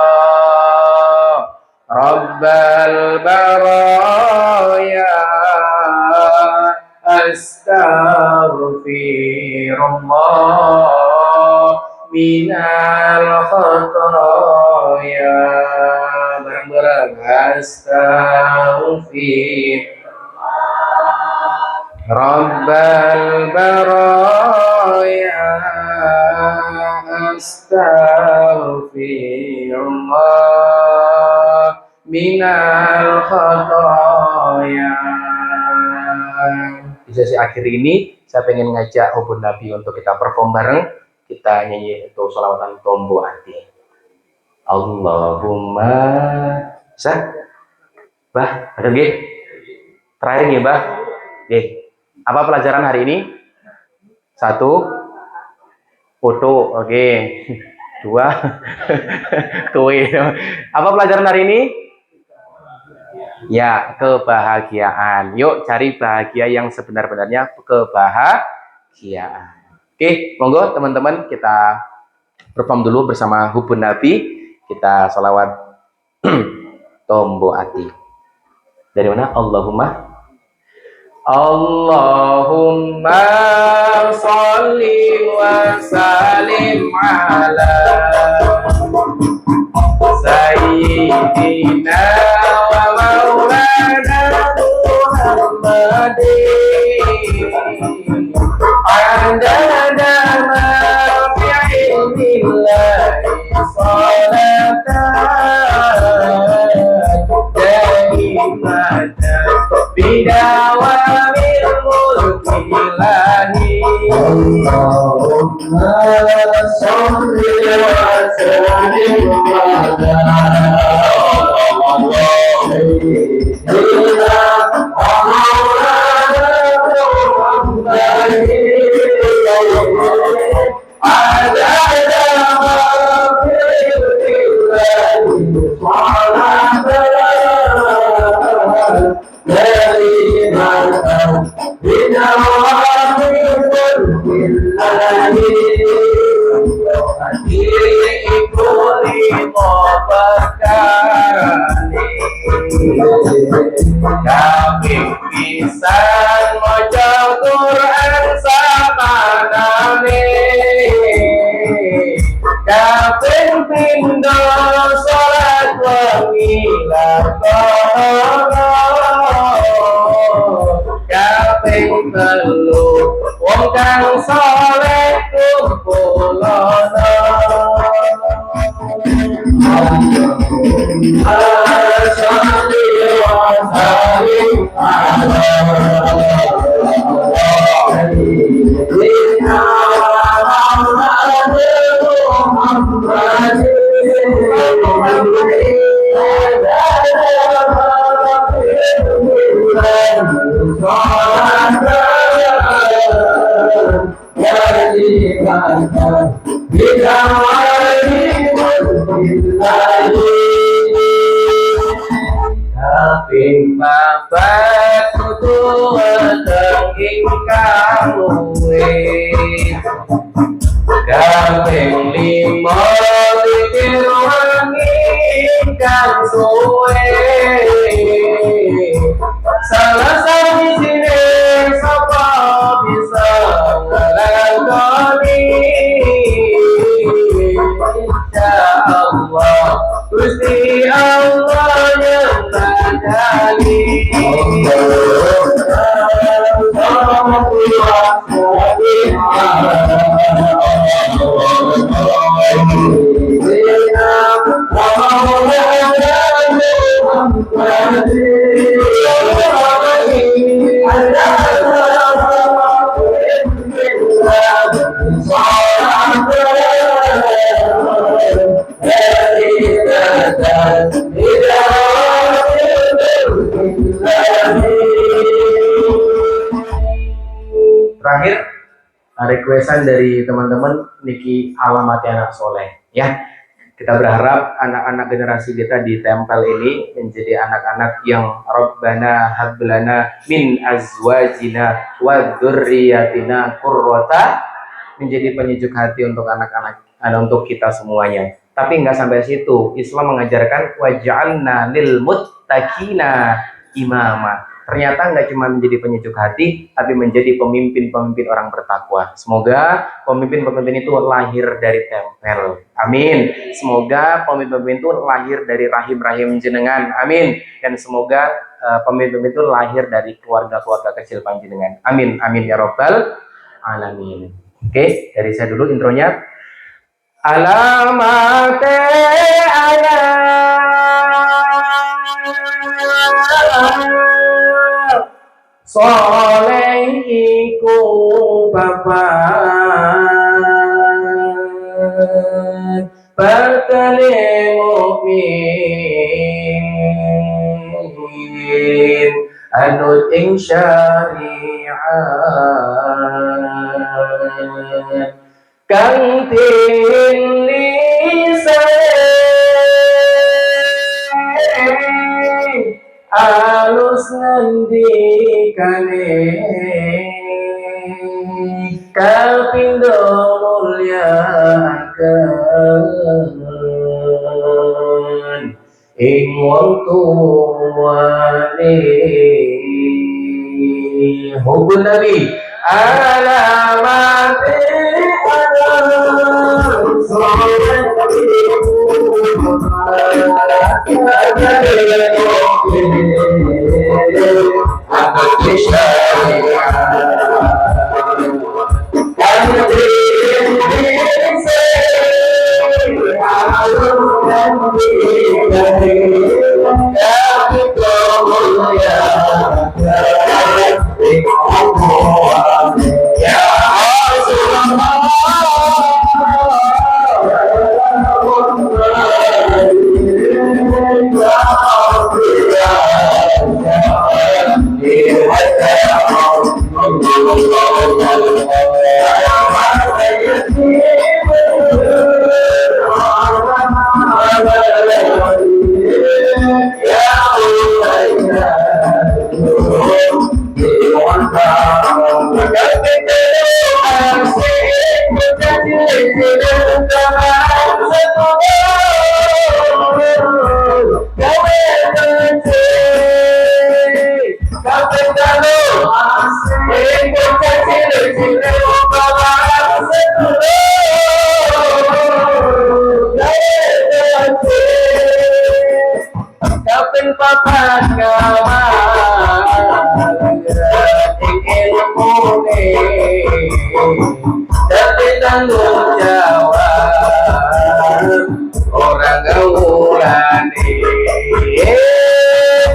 Rabbal baraya, astaghfirullah minal khataya. Bareng-bareng. Astaghfirullah Rabbal baraya, astaghfirullah minal khataya. Di sesi akhir ini saya pengen ngajak hubun Nabi untuk kita perform bareng. kita nyanyi itu sholawatan tombo ati. Allahumma sah bah ada nggih terakhir nggih bah nggih apa pelajaran hari ini? Satu foto oke. Dua kue apa pelajaran hari ini? Ya kebahagiaan. Yuk cari bahagia yang sebenar-benarnya, kebahagiaan. Oke monggo teman-teman kita perform dulu bersama hubun Nabi. Kita sholawat tombo ati. Dari mana? Allahumma sholli wa sallim ala sayyidina wa maulana Muhammadin adada ma fi ilmillahi bidawamil mulki ilahi Allahumma sholli wa sallim ala sayyidina Maulana Muhammadin adada ma fi kami bisa maca Quran samanane kaping pindho salat wengi lakono kaping telu wong kang saleh kumpulono kaping papat kudu weteng kaluwe kaping lima pikir wangi kang suwe salah sawijine sapa bisa nglakoni insyaallah Gusti Allah yang mandali terakhir requestan dari teman-teman niki alamati anak soleh ya. Kita berharap anak-anak generasi kita di tempel ini menjadi anak-anak yang Rabbana hablana min azwajina wa dzurriyyatina qurrata, menjadi penyejuk hati untuk anak-anak, untuk kita semuanya. Tapi nggak sampai situ. Islam mengajarkan waj'alna lil muttaqina imama. Ternyata nggak cuma menjadi penyejuk hati, tapi menjadi pemimpin-pemimpin orang bertakwa. Semoga pemimpin-pemimpin itu lahir dari tempel. Amin. Semoga pemimpin-pemimpin itu lahir dari rahim-rahim jenengan. Amin. Dan semoga pemimpin-pemimpin itu lahir dari keluarga-keluarga kecil panjenengan. Amin. Amin ya Rabbal alamin. Oke, dari saya dulu intronya. Alamate soleh iku bapak Partane mukmin anut ing syariat kang tilisai alus ngendikane kapindo mulyakaken ing wong tuwane hubun nabi alamate Kapin papat kawan ilmune tapi tanggung jawab orang gaulane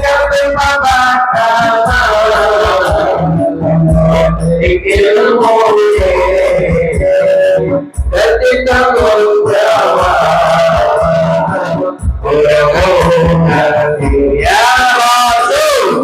kapin papat kawan ilmune tapi tanggung jawab orang gaulane ya Rasul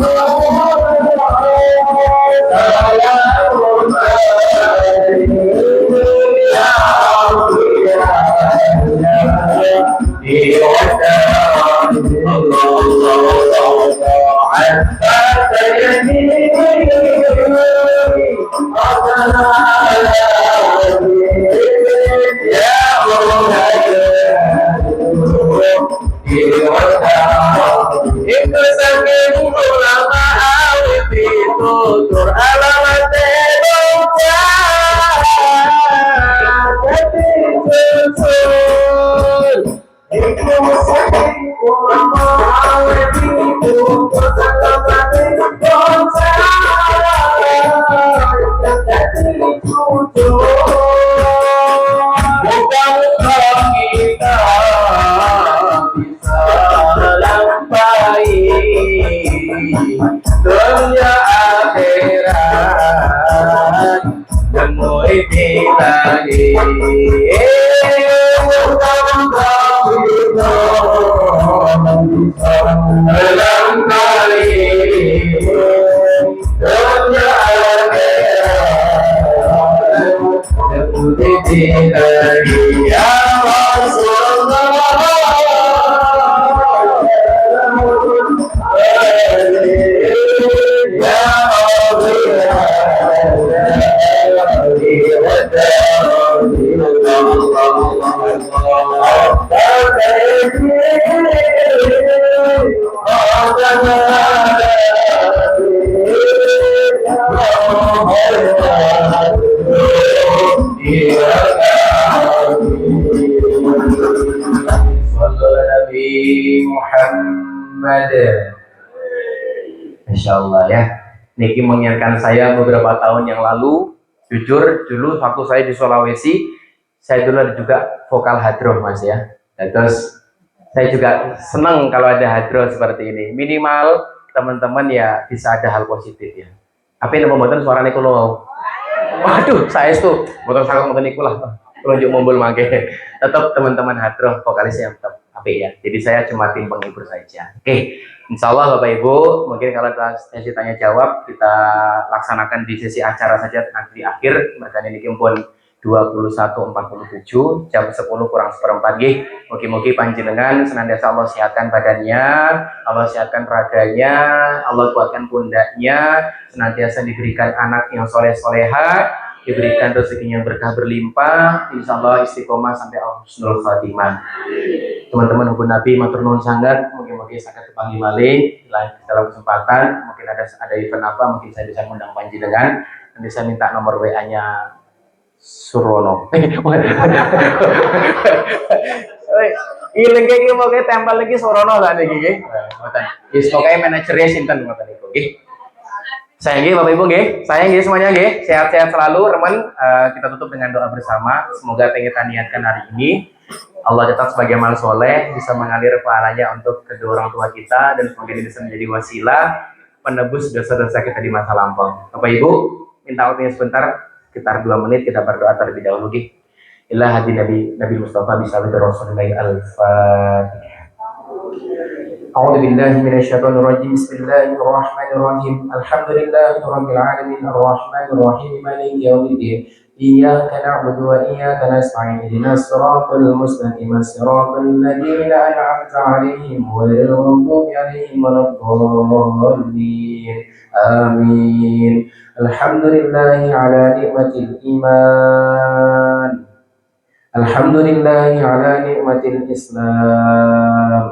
itu saking ulama awit ditutur alamat bocah jadi susul itu saking ulama awit ditutur alamat bocah jadi susul muka-muka kita dunia akhirat nemui bilahi dalam kali dunia akhirat nemui bilahi ya Rasulullah Muhammad. Insya Allah ya. Niki mengingatkan saya beberapa tahun yang lalu. Jujur dulu waktu saya di Sulawesi, saya dulu ada juga vokal hadroh mas ya. Dan terus saya juga senang kalau ada hadroh seperti ini. Minimal teman-teman ya bisa ada hal positif ya. Apa yang membuat suara niku lo? Waduh, saya itu motor sangat mengenikulah. Pelunjuk mumbul mangke. Tetap teman-teman hadroh vokalisnya tetap apik ya. Jadi saya cuma tim penghibur saja. Oke. Insya Allah Bapak Ibu, mungkin kalau sesi tanya jawab kita laksanakan di sesi acara saja nanti di akhir. Mereka ini pun 21.47 jam 10 kurang seperempat gih. Mugi-mugi panjenengan senantiasa Allah sehatkan badannya, Allah sehatkan raganya, Allah kuatkan pundaknya, senantiasa diberikan anak yang soleh-soleha, diberikan rezekinya yang berkah berlimpah, insya Allah istiqomah sampai husnul khatimah. Teman-teman hubun Nabi matur nuwun sangat, mungkin sangat kepanggih malih dalam kesempatan, mungkin ada event apa, mungkin saya bisa mengundang panjenengan, nanti saya minta nomor WA-nya Surono. Ilang kayak mau kayak tempel lagi Surono lah nih gini. Yes, pokoknya manajernya sinten ngoten niku nggih. Saya nggih Bapak Ibu nggih, saya nggih semuanya nggih, sehat-sehat selalu remen. Kita tutup dengan doa bersama. Semoga apa yang kita niatkan hari ini Allah tetap sebagai amal soleh bisa mengalir pahalanya untuk kedua orang tua kita dan semoga ini bisa menjadi wasilah penebus dosa-dosa kita di masa lampau. Bapak Ibu, minta waktunya sebentar, sekitar 2 menit kita berdoa terlebih dahulu nggih. Ila hadi Nabi Mustafa bisallallahu Rasulullah al-Fatihah. أعوذ بالله من الشيطان الرجيم بسم الله الرحمن الرحيم الحمد لله رب العالمين الرحمن الرحيم مالك يوم الدين إياك نعبد وإياك نستعين اهدنا الصراط المستقيم صراط الذين أنعمت عليهم غير المغضوب عليهم ولا الضالين آمين الحمد لله على نعمة الإيمان الحمد لله على نعمة الإسلام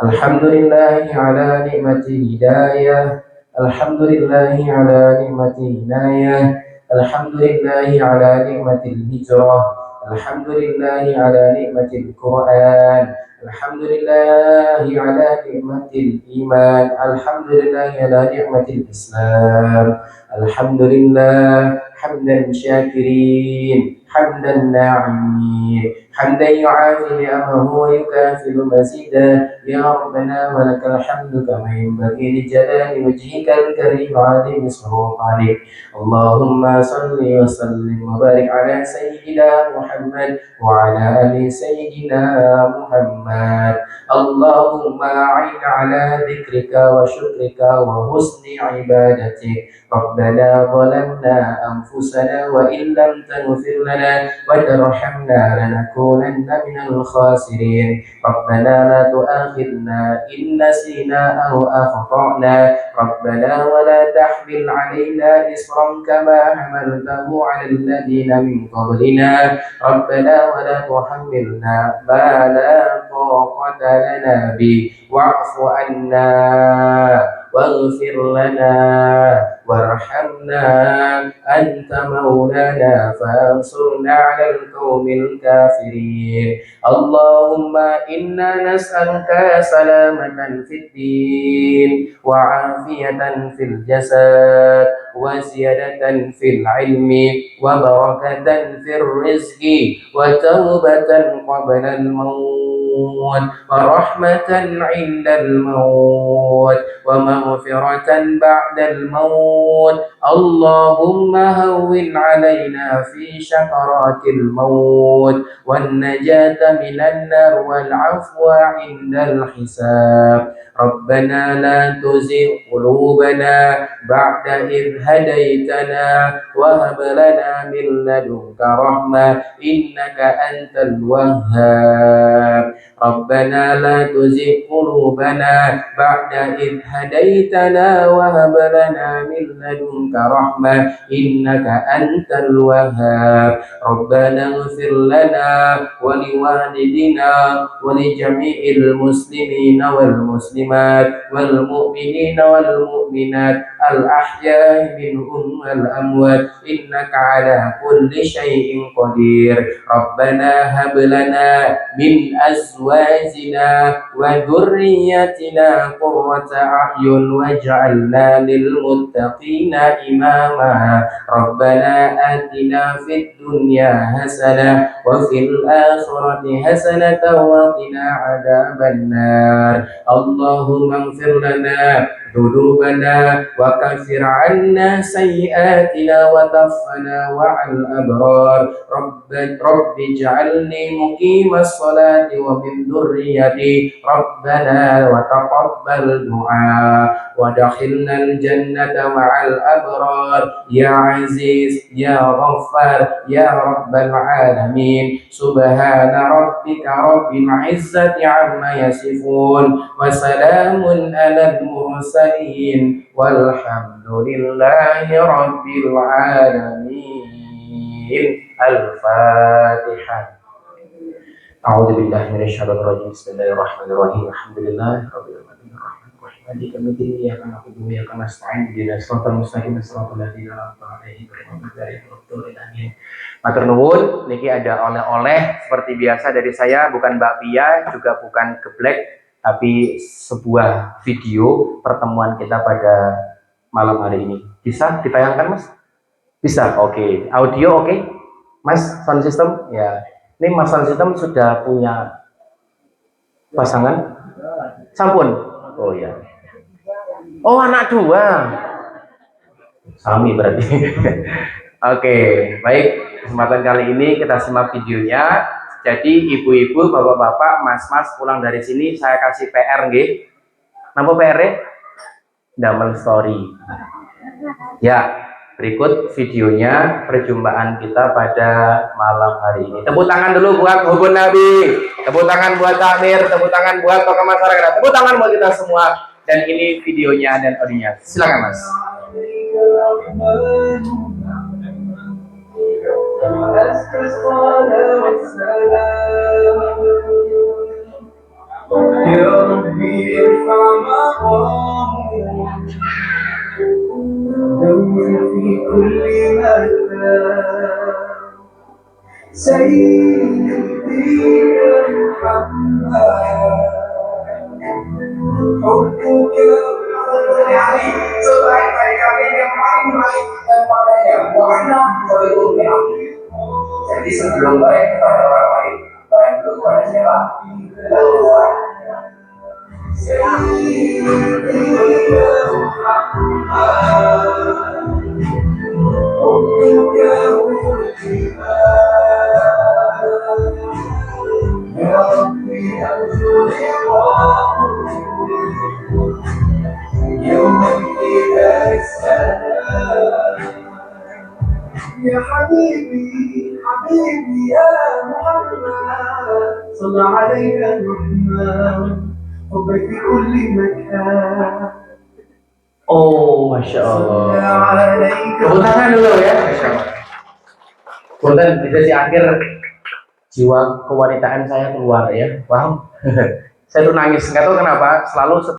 الحمد لله على نعمة الهداية الحمد لله على نعمة العناية الحمد لله على نعمة الهجرة الحمد لله على نعمة القرآن الحمد لله على نعمة الإيمان الحمد لله على نعمة الإسلام الحمد لله حمدا شاكرين حمدا ناعمين حمدا يعافي نعمه ويكافئ مزيدا يا ربنا ولك الحمد كما ينبغي لجلال وجهك الكريم عظيم سلطانك اللهم صل وسلم وبارك على سيدنا محمد وعلى ال سيدنا محمد اللهم أعن على ذكرك وشكرك وحسن عبادتك ربنا ظلمنا أنفسنا وإن لم تغفر لنا وترحمنا لنكونن من الخاسرين ربنا لا تؤاخذنا إن نسينا أو أخطأنا ربنا ولا تحمل علينا إصرا كما حملته على الذين من قبلنا ربنا ولا تحملنا ما لا طاقة لنا به واعف عنا واغفر لنا وارحمنا أنت مولانا فانصرنا على القوم الكافرين اللهم إنا نسألك سلامة في الدين وعافية في الجسد وزيادة في العلم وبركة في الرزق وتوبة قبل الموت ورحمة عند الموت ومغفرة بعد الموت اللهم هون علينا في شكرات الموت والنجاة من النار والعفو عند الحساب ربنا لا تزغ قلوبنا بعد إذ هديتنا وهب لنا من لدنك رحمة إنك أنت الوهاب ربنا لا تزغ قلوبنا بعد إذ هديتنا وهب لنا من لدنك رحمة إنك أنت الوهاب ربنا اغفر لنا ولوالدنا ولجميع المسلمين والمسلمات والمؤمنين والمؤمنات الأحياء منهم والأموات إنك على كل شيء قدير ربنا هب لنا من أزواجنا وذريتنا قرة أعين واجعلنا للمتقين إماما ربنا آتنا في الدنيا حسنة وفي الآخرة حسنة وقنا عذاب النار اللهم اغفر لنا ذنوبنا وكفر عنا سيئاتنا وتوفنا مع الأبرار رب اجعلني مقيم الصلاة ومن ذريتي ربنا وتقبل دعاء وادخلنا الجنة مع الأبرار يا عزيز يا غفار يا رب العالمين سبحان ربك رب العزة عما يصفون وسلام على المرسلين والحمد لله رب العالمين. الفاتحة. أعوذ بالله من الشيطان الرجيم. بسم الله الرحمن الرحيم. الحمد لله رب العالمين الرحمن الرحيم مالك يوم الدين إياك نعبد وإياك نستعين اهدنا الصراط المستقيم صراط الذين أنعمت عليهم غير المغضوب عليهم ولا الضالين. Matur nuwun, niki ada oleh-oleh seperti biasa dari saya, bukan bakpia, juga bukan geblek, tapi sebuah video pertemuan kita pada malam hari ini. Bisa ditayangkan, Mas? Bisa. Oke. Audio oke? Mas, sound system? Ya. Ini Mas sound system sudah punya pasangan? Sampun. Oh ya. Oh, anak dua. Sami berarti. Oke, baik. Kesempatan kali ini kita simak videonya. Jadi ibu-ibu, bapak-bapak, mas-mas pulang dari sini saya kasih PR nggih. Napa PR-e? Damel story. Ya, berikut videonya perjumpaan kita pada malam hari ini. Tepuk tangan dulu buat hubun Nabi. Tepuk tangan buat takmir, tepuk tangan buat tokoh masyarakat. Tepuk tangan buat kita semua. Dan ini videonya dan audionya. Silakan, Mas. يا ربي ارفع مقامه نور في كل مكان سيدي يا محمد حبك jadi sebelum baik kepada orang lain, baik dulu kepada siapa? يا حبيبي حبيبي يا محمد صلى عليك الرحمن حبك في كل مكان. Oh, Masya Allah. Tepuk tangan dulu ya. Masya Allah. Punten, bisa di akhir jiwa kewanitaan saya keluar ya. Paham? Saya tuh nangis, nggak tahu kenapa. Selalu